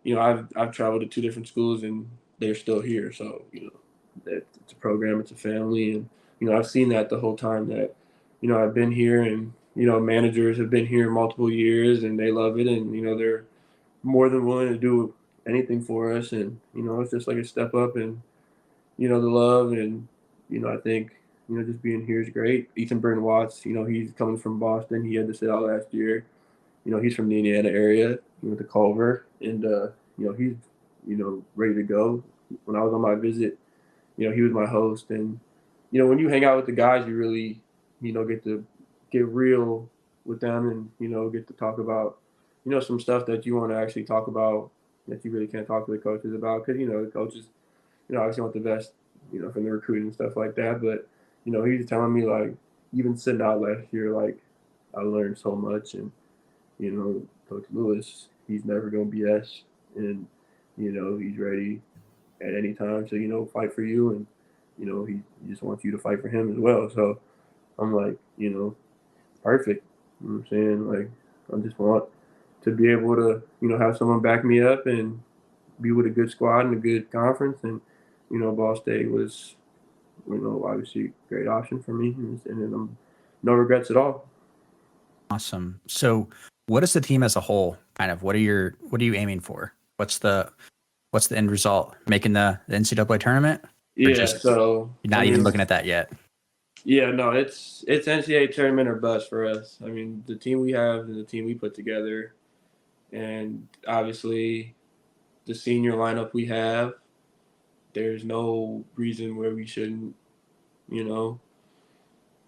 I've traveled to two different schools, and they're still here. So it's a program, it's a family, and I've seen that the whole time that I've been here, and managers have been here multiple years, and they love it, and they're more than willing to do anything for us, and it's just like a step up, and the love, and I think just being here is great. Ethan Burton Watts, he's coming from Boston. He had to sit out last year. He's from the Indiana area, with the Culver, and he's ready to go. When I was on my visit, he was my host, and when you hang out with the guys, you really get to get real with them, and get to talk about some stuff that you want to actually talk about that you really can't talk to the coaches about, because the coaches obviously want the best from the recruiting and stuff like that. But he's telling me, like, even sitting out last year, like, I learned so much, and Coach Lewis, he's never going to BS, and he's ready at any time to fight for you, and he just wants you to fight for him as well. So I'm like, perfect. You know what I'm saying? Like, I just want to be able to have someone back me up and be with a good squad and a good conference, and Ball State was obviously a great option for me, and I'm no regrets at all. Awesome. So what is the team as a whole? Kind of what are you aiming for? What's the end result? Making the NCAA tournament? Or Yeah, just so you're not even looking at that yet? Yeah, no, it's NCAA tournament or bust for us. I mean, the team we have and the team we put together, and obviously the senior lineup we have, there's no reason where we shouldn't, you know,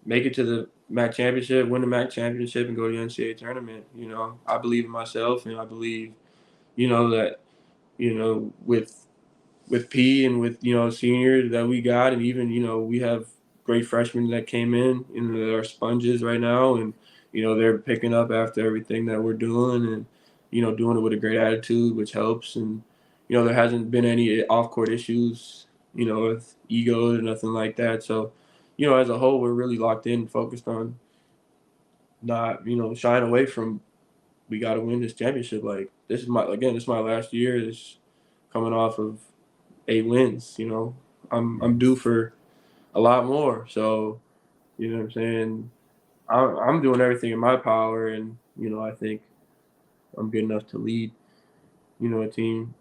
make it to the MAC championship, win the MAC championship, and go to the NCAA tournament. I believe in myself, and I believe, that, with P and with seniors that we got, and even we have great freshmen that came in and that are sponges right now, and they're picking up after everything that we're doing, and doing it with a great attitude, which helps. And there hasn't been any off court issues, with egos or nothing like that. So as a whole, we're really locked in, focused on not shying away from, we got to win this championship. Like, this is my last year. This coming off of 8 wins. I'm due for a lot more. So, what I'm saying? I'm doing everything in my power, and I think I'm good enough to lead, a team,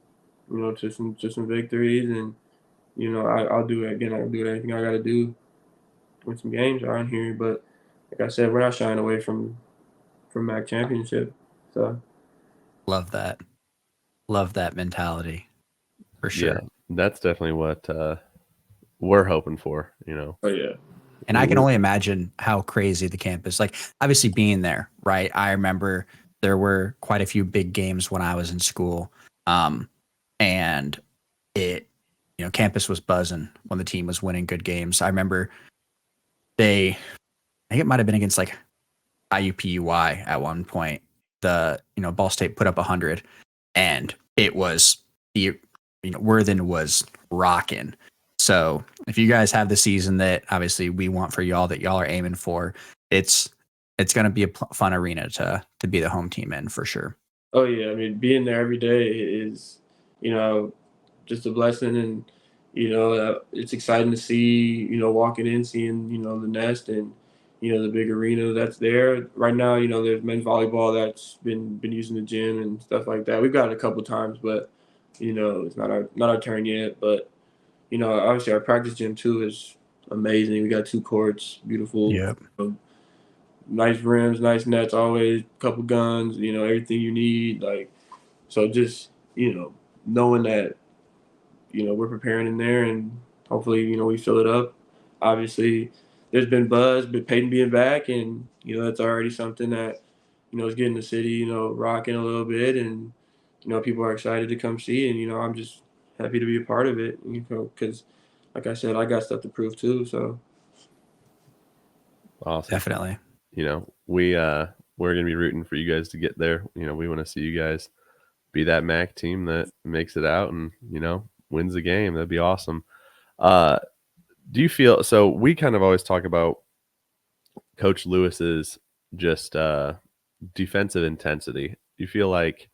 to some victories, and I'll do it again. I'll do anything I got to do when some games are on here. But like I said, we're not shying away from MAC championship. So Love that. Love that mentality. For sure. Yeah, that's definitely what we're hoping for, oh yeah. And I can only imagine how crazy the campus, like obviously being there, right? I remember there were quite a few big games when I was in school. And it, campus was buzzing when the team was winning good games. I remember I think it might have been against like IUPUI at one point. Ball State put up 100, and it was Worthen was rocking. So if you guys have the season that obviously we want for y'all, that y'all are aiming for, it's going to be a fun arena to be the home team in, for sure. Oh yeah, I mean, being there every day is, you know, just a blessing, and it's exciting to see, walking in, seeing, the nest and the big arena that's there right now. There's men's volleyball that's been using the gym and stuff like that. We've got it a couple times, but it's not our turn yet. But obviously our practice gym too is amazing. We got two courts, beautiful, Yep. nice rims, nice nets, always couple guns, everything you need. Like, so just, knowing that, we're preparing in there and hopefully, we fill it up. Obviously there's been buzz, but Peyton being back, and, that's already something that, is getting the city, rocking a little bit, and, people are excited to come see, and, I'm just happy to be a part of it, because like I said, I got stuff to prove too. So Awesome. Definitely. We're gonna be rooting for you guys to get there. We want to see you guys be that MAC team that makes it out and wins the game. That'd be awesome. Uh, do you feel so? We kind of always talk about Coach Lewis's just defensive intensity. Do you feel like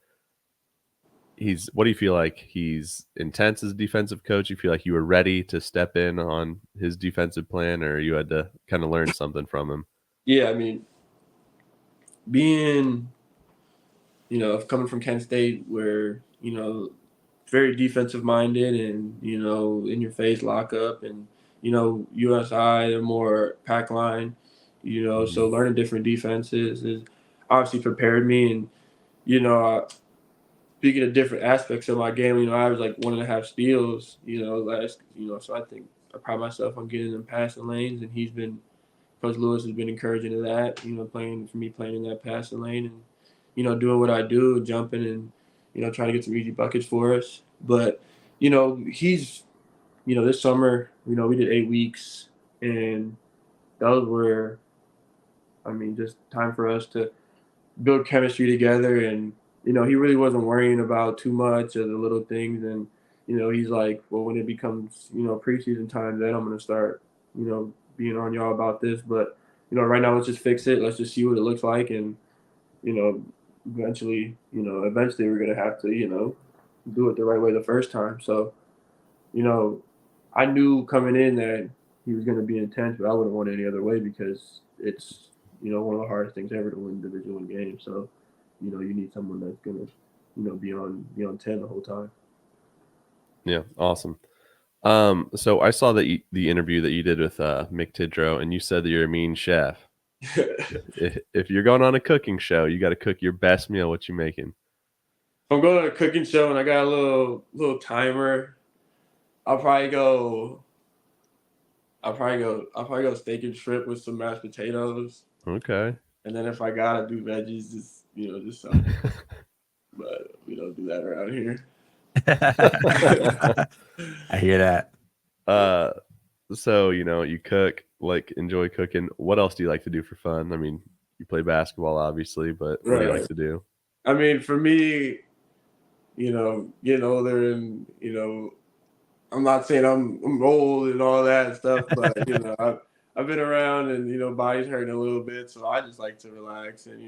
what do you feel like he's intense as a defensive coach? You feel like you were ready to step in on his defensive plan, or you had to kind of learn something from him? yeah, I mean, being, coming from Kent State, where very defensive minded, and in your face lockup, and USI they're more pack line, Mhm. so learning different defenses is obviously prepared me. And speaking of different aspects of my game, I was like 1.5 steals, last, so I think I pride myself on getting them passing lanes, and Coach Lewis has been encouraging to that, playing for me, playing in that passing lane, and doing what I do, jumping, and trying to get some easy buckets for us. But he's, this summer, we did 8 weeks, and those were, I mean, just time for us to build chemistry together. And he really wasn't worrying about too much of the little things. And he's like, well, when it becomes preseason time, then I'm gonna start being on y'all about this. But right now, let's just fix it. Let's just see what it looks like. And you know eventually we're gonna have to do it the right way the first time. So you know I knew coming in that he was going to be intense, but I wouldn't want it any other way, because it's one of the hardest things ever to win Division One games. So you need someone that's going to be on 10 the whole time. Yeah, awesome. So I saw the interview that you did with Mick Tidrow, and you said that you're a mean chef. If you're going on a cooking show, you got to cook your best meal. What you making? If I'm going to a cooking show and I got a little timer, I'll probably go. I'll probably go steak and shrimp with some mashed potatoes, Okay. and then if I gotta do veggies, just something. But we don't do that around here. I hear that. uh, so you cook, like enjoy cooking. What else do you like to do for fun? I mean, you play basketball, obviously, but what do you like Right. to do? I mean, for me, getting older, and I'm not saying I'm old and all that stuff, but I've been around, and body's hurting a little bit, so I just like to relax. And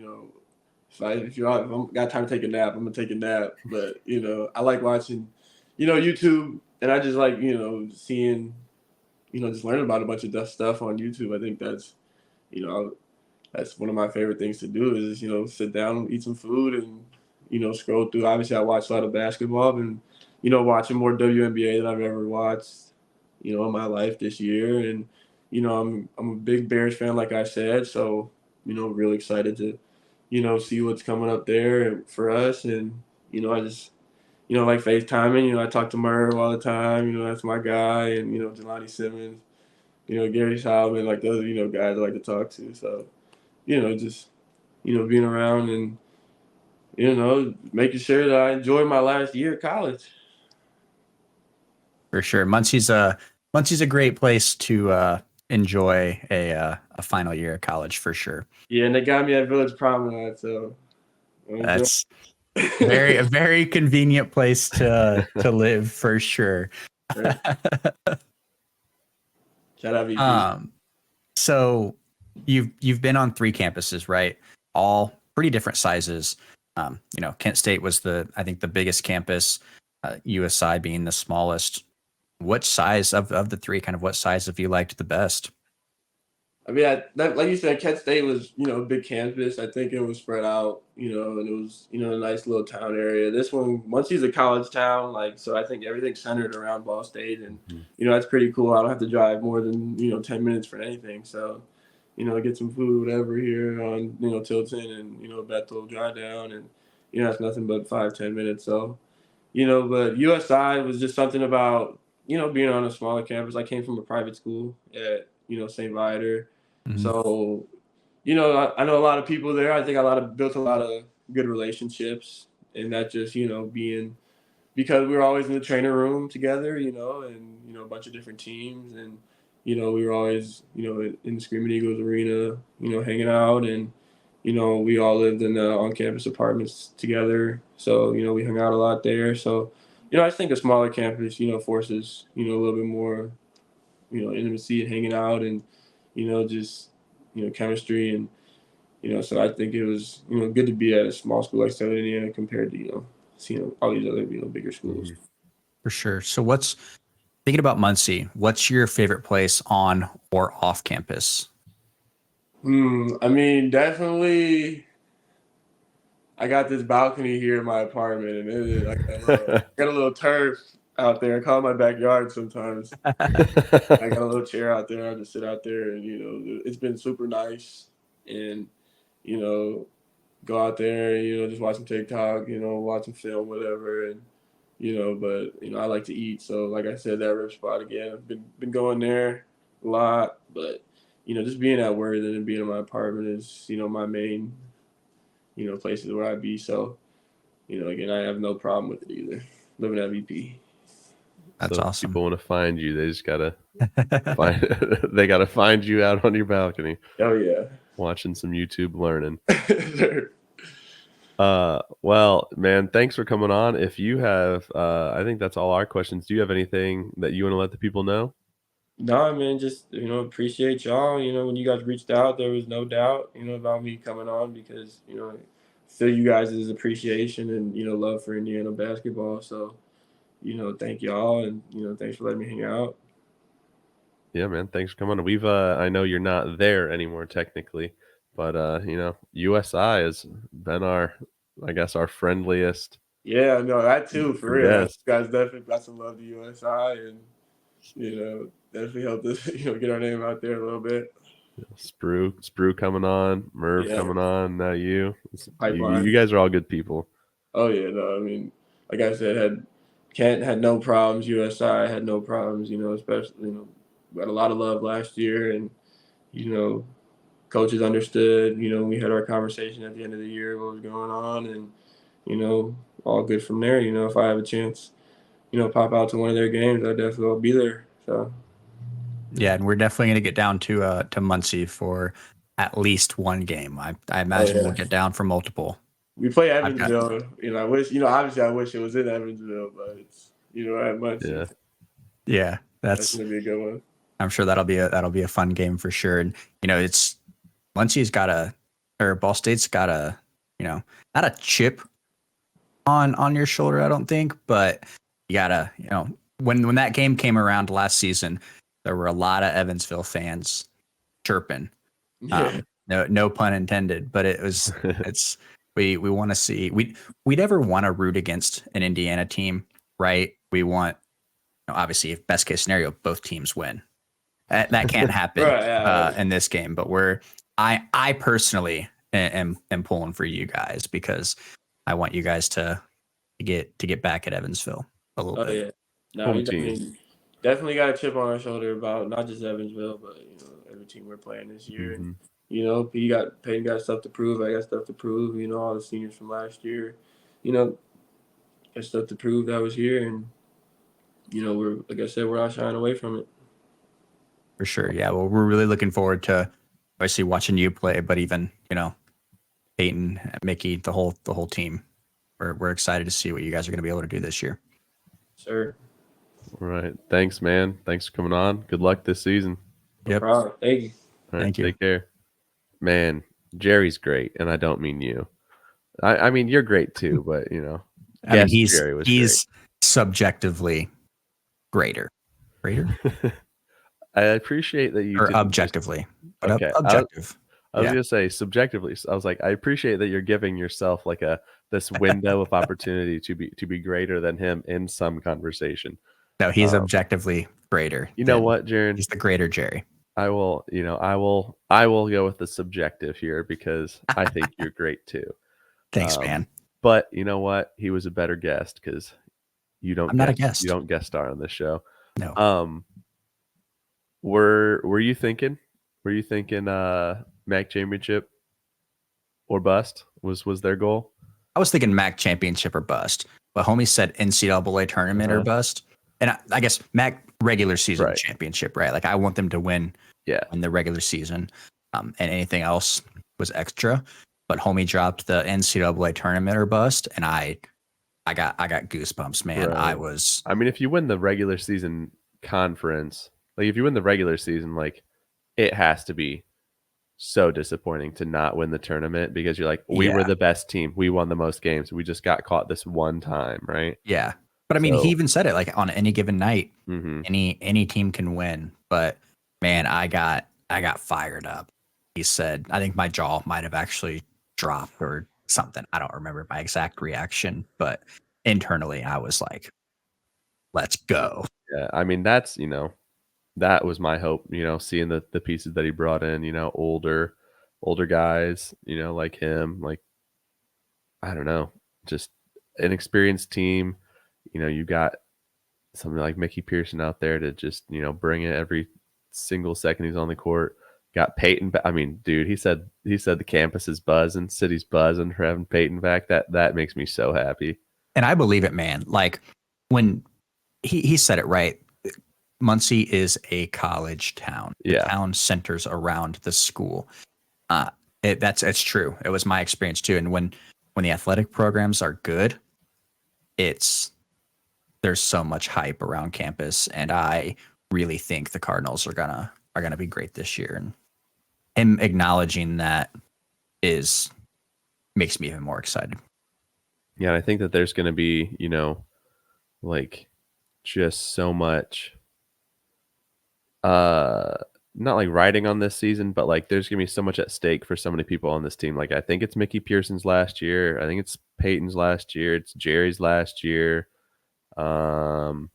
if I'm got time to take a nap, I'm gonna take a nap. But I like watching YouTube, and I just like seeing just learning about a bunch of stuff on YouTube. I think you know that's one of my favorite things to do, is sit down, eat some food, and scroll through. Obviously, I watch a lot of basketball, and watching more WNBA than I've ever watched in my life this year. And I'm a big Bears fan, like I said, so really excited to see what's coming up there for us. And I just like FaceTiming. I talk to Murr all the time. That's my guy. And Jelani Simmons, Gary Solomon, like those guys I like to talk to. So just being around, and making sure that I enjoy my last year of college. For sure. Muncie's a great place to enjoy a final year of college for sure. Yeah, and they got me at Village Promenade, so I'm enjoying. That's a very convenient place to live for sure. Right. Shout out VP. So you've been on 3 campuses, right? All pretty different sizes. Kent State was I think the biggest campus, USI being the smallest. What size of the three, kind of what size have you liked the best? I mean, like you said, Kent State was, a big campus. I think it was spread out, and it was, a nice little town area. This one, Muncie's a college town, so I think everything's centered around Ball State, and that's pretty cool. I don't have to drive more than 10 minutes for anything. So, get some food, whatever here on Tilton and Bethel, drive down, and it's nothing but 5-10 minutes. So, but USI was just something about being on a smaller campus. I came from a private school at St. Viator. Mhm. So, I know a lot of people there. I think built a lot of good relationships, and that just, being because we were always in the trainer room together, and, a bunch of different teams. And, we were always, in the Screaming Eagles arena, hanging out. And, we all lived in the on-campus apartments together. So, we hung out a lot there. So, I just think a smaller campus, forces, a little bit more, intimacy and hanging out and, just, chemistry. And, so I think it was, good to be at a small school like Southern Indiana compared to, all these other, bigger schools. For sure. So thinking about Muncie, what's your favorite place on or off campus? I mean, definitely. I got this balcony here in my apartment, and I got a little turf out there. I call it my backyard sometimes. I got a little chair out there. I just sit out there, and it's been super nice. And go out there, just watch some TikTok, watch some film, whatever. And but I like to eat, so like I said, that rib spot again. I've been going there a lot, but just being at Worthing and being in my apartment is my main places where I be. So again, I have no problem with it either. Living at VP. That's So if awesome. people want to find you, they just gotta they gotta find you out on your balcony, Oh yeah. watching some YouTube, learning. Sure. Well, man, thanks for coming on. If you have, I think that's all our questions. Do you have anything that you want to let the people know? Nah, man, just appreciate y'all. When you guys reached out, there was no doubt, about me coming on because feel you guys' appreciation and love for Indiana basketball. So thank y'all, and thanks for letting me hang out. Yeah, man, thanks for coming on. We've, I know you're not there anymore technically, but USI has been I guess, our friendliest Yeah, no, that too, for real. You guest. guys definitely got some love to USI, and definitely helped us, get our name out there a little bit. Sprue coming on, Merv Yeah, coming on, now you. You pipeline. guys are all good people. Oh yeah, no, I mean, like I said, Kent had no problems. USI had no problems. Especially we had a lot of love last year, and you know, coaches understood. We had our conversation at the end of the year what was going on, and all good from there. If I have a chance, pop out to one of their games, I definitely will be there. So. Yeah, and we're definitely going to get down to Muncie for at least one game. I Oh imagine we'll yeah. get down for multiple. We play I've got Evansville. I wish, obviously I wish it was in Evansville, but it's, at Muncie. Yeah. Yeah, That's that's going to be a good one. I'm sure that'll be a fun game for sure. And it's Muncie's got Ball State's got not a chip on your shoulder, I don't think, but you gotta, when that game came around last season, there were a lot of Evansville fans chirping. Yeah. No pun intended, but we want to see we never want to root against an Indiana team, right? We want, obviously, if best case scenario, both teams win. That can't happen Right, yeah. in this game, but I personally am pulling for you guys because I want you guys to get back at Evansville a little Oh, bit. yeah. No, Home team. definitely got a chip on our shoulder about not just Evansville, but, every team we're playing this year. Mhm. And, Peyton got stuff to prove. I got stuff to prove. All the seniors from last year, got stuff to prove that was here. And, we're, like I said, we're not shying away from it. For sure. Yeah. Well, we're really looking forward to obviously watching you play, but even, Peyton, Mickey, the whole team. We're excited to see what you guys are going to be able to do this year. Sure. All right. Thanks, man. Thanks for coming on. Good luck this season. No problem. Thank you. All right. Thank you. Take care. Man, Jerry's great, and I don't mean you. I mean, you're great too, but I mean, guest Jerry was great. he's subjectively greater, greater I appreciate that you or didn't just objectively, but okay. objective. I was Yeah. gonna say subjectively. I was like, I appreciate that you're giving yourself like this window of opportunity to be greater than him in some conversation. No, he's Um, objectively greater you know than what, Jaren? he's the greater Jerry. I will go with the subjective here because I think you're great too. Thanks, Um, man. but you know what? He was a better guest because I'm not a you guest. don't guest star on this show. No. Um, were you thinking? Were you thinking MAC championship or bust was their goal? I was thinking MAC championship or bust, but homie said NCAA tournament or Uh-huh. bust. And I guess MAC regular season Right. championship, right? Like I want them to win Yeah. in the regular season, and anything else was extra. But homie dropped the NCAA tournament or bust, and I got goosebumps, man. Right. I mean, if you win the regular season conference, like if you win the regular season, like it has to be so disappointing to not win the tournament because you're like, we were Yeah. the best team. We won the most games. We just got caught this one time, right? Yeah. But I mean, he So, even said it like on any given night, mhm. any team can win. But man, I got fired up. He said, I think my jaw might have actually dropped or something. I don't remember my exact reaction, but internally I was like, let's go. Yeah, I mean, that's, that was my hope, seeing the pieces that he brought in, older guys, like him, like I don't know, just an experienced team. You got something like Mickey Pearson out there to just, bring it every single second he's on the court. Got Peyton. I mean, dude, he said the campus is buzzing, city's buzzing for having Peyton back. That makes me so happy. And I believe it, man. Like when he said it right. Muncie is a college town. The Yeah. town centers around the school. It's true. It was my experience too. And when the athletic programs are good, there's so much hype around campus, and I really think the Cardinals are gonna be great this year. And him acknowledging that makes me even more excited. Yeah, and I think that there's going to be, like just so much not like riding on this season, but like there's gonna be so much at stake for so many people on this team. Like I think it's Mickey Pearson's last year. I think it's Peyton's last year. It's Jerry's last year. Um,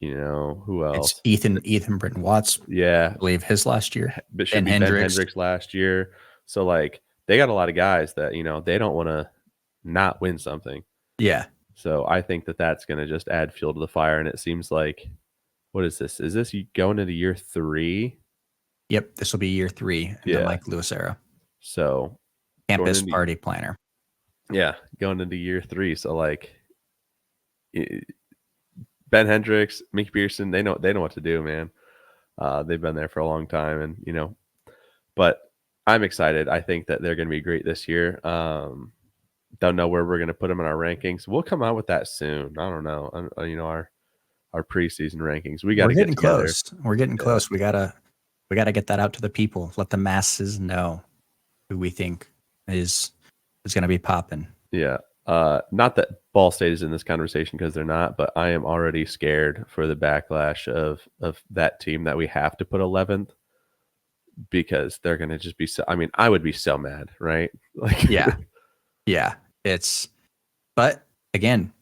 who else? It's Ethan Britton Watts, Yeah, I believe his last year. but should be Ben Hendricks last year. So like they got a lot of guys that they don't want to not win something. Yeah. So I think that that's going to just add fuel to the fire. And it seems like, what is this? Is this going into year 3? Yep. This will be year 3 in the Mike Lewis era. So campus party planner. Yeah, going into year 3. So like Ben Hendricks, Mickey Pearson, they know what to do, man. They've been there for a long time, and but I'm excited. I think that they're going to be great this year. Don't know where we're going to put them in our rankings. We'll come out with that soon. I don't know. Our preseason rankings. We're getting close. We're getting close. We gotta get that out to the people. Let the masses know who we think is going to be popping. Yeah. Not that Ball State is in this conversation because they're not, but I am already scared for the backlash of that team that we have to put 11th because they're going to just be so. I mean, I would be so mad, right? Like, yeah. But again,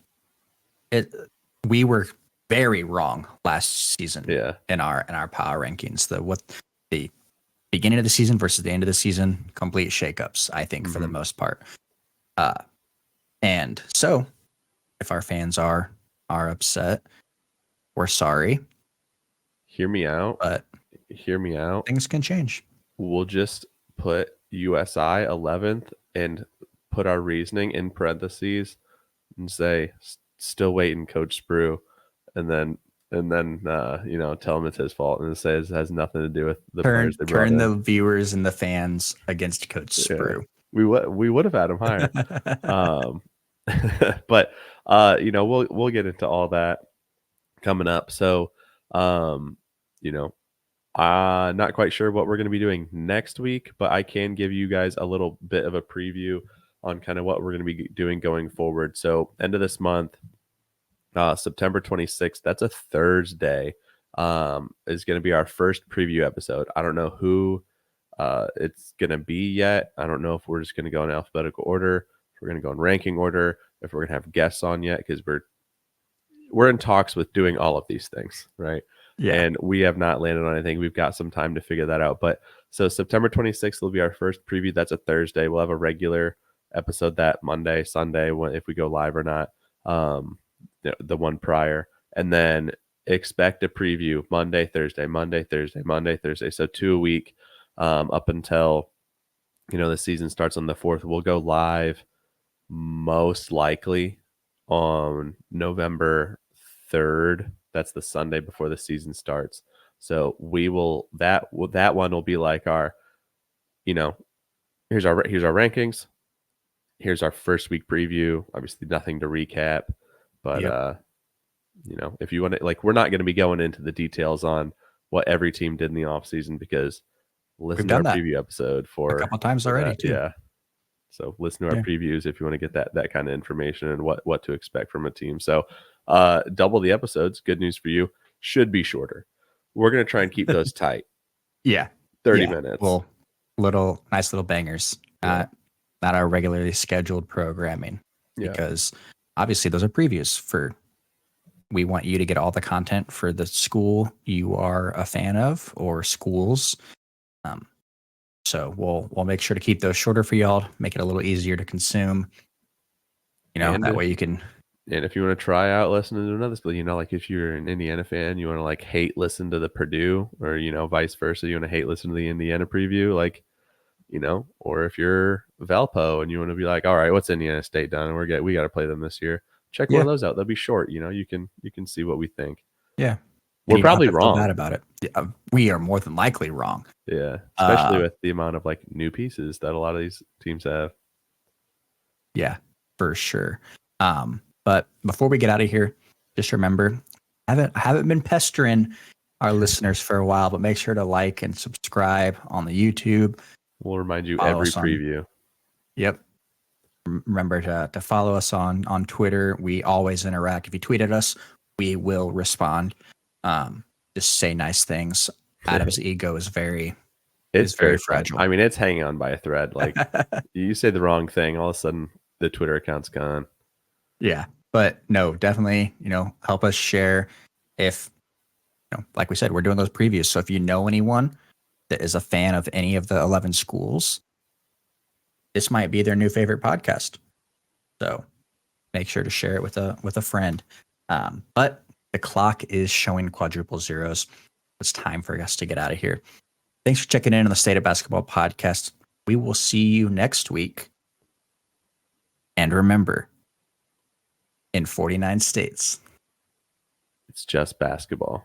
we were very wrong last season. Yeah. In our power rankings, the beginning of the season versus the end of the season, complete shakeups. I think for the most part. And so, if our fans are upset, we're sorry. Hear me out. But hear me out. Things can change. We'll just put USI 11th and put our reasoning in parentheses and say, still waiting, Coach Sprue. And then tell him it's his fault and say it has nothing to do with the players they brought turn in. the viewers and the fans against Coach Sprue. Yeah. We would have had him higher. But we'll get into all that coming up. So not quite sure what we're going to be doing next week, but I can give you guys a little bit of a preview on kind of what we're going to be doing going forward. So end of this month, September 26th, that's a Thursday, is going to be our first preview episode. I don't know who it's going to be yet. I don't know if we're just going to go in alphabetical order, if we're going to go in ranking order, if we're going to have guests on yet, because we're in talks with doing all of these things, right? Yeah. And we have not landed on anything. We've got some time to figure that out. But so September 26th will be our first preview. That's a Thursday. We'll have a regular episode that Monday, Sunday, if we go live or not. The one prior. And then expect a preview Monday, Thursday, Monday, Thursday, Monday, Thursday. So 2 a week up until, the season starts on the 4th. We'll go live most likely on November 3rd. That's the Sunday before the season starts. So that one will be like our, here's our rankings. Here's our first week preview. Obviously nothing to recap, but Yep. if you want to, like, we're not going to be going into the details on what every team did in the offseason, because listen We've to our done that preview episode a couple times already that. too. Yeah. So listen to our Yeah. previews if you want to get that kind of information and what to expect from a team. So double the episodes. Good news for you. Should be shorter. We're going to try and keep those tight. Yeah. 30 minutes. Well, nice little bangers. Yeah. Not our regularly scheduled programming, Yeah. because obviously those are previews we want you to get all the content for the school you are a fan of, or schools. So we'll make sure to keep those shorter for y'all, make it a little easier to consume. And that way you can. And if you want to try out listening to another school, like if you're an Indiana fan, you want to like hate listen to the Purdue, or vice versa, you want to hate listen to the Indiana preview, like, or if you're Valpo and you want to be like, all right, what's Indiana State done? And we got to play them this year. Check one of those out. They'll be short. You can see what we think. Yeah. We're probably feel wrong. bad about it. Yeah, we are more than likely wrong. Yeah. Especially with the amount of like new pieces that a lot of these teams have. Yeah, for sure. But before we get out of here, just remember, I haven't been pestering our listeners for a while, but make sure to like and subscribe on the YouTube. We'll remind you Follow every us on- preview. Yep. Remember to follow us on Twitter. We always interact. If you tweet at us, we will respond. Just say nice things. Adam's ego is very very fragile. I mean, it's hanging on by a thread. Like you say the wrong thing, all of a sudden the Twitter account's gone. Yeah. But no, definitely, help us share. If, like we said, we're doing those previews. So if you know anyone that is a fan of any of the 11 schools, this might be their new favorite podcast. So make sure to share it with a friend. But the clock is showing quadruple zeros. It's time for us to get out of here. Thanks for checking in on the State of Basketball podcast. We will see you next week. And remember, in 49 states, it's just basketball.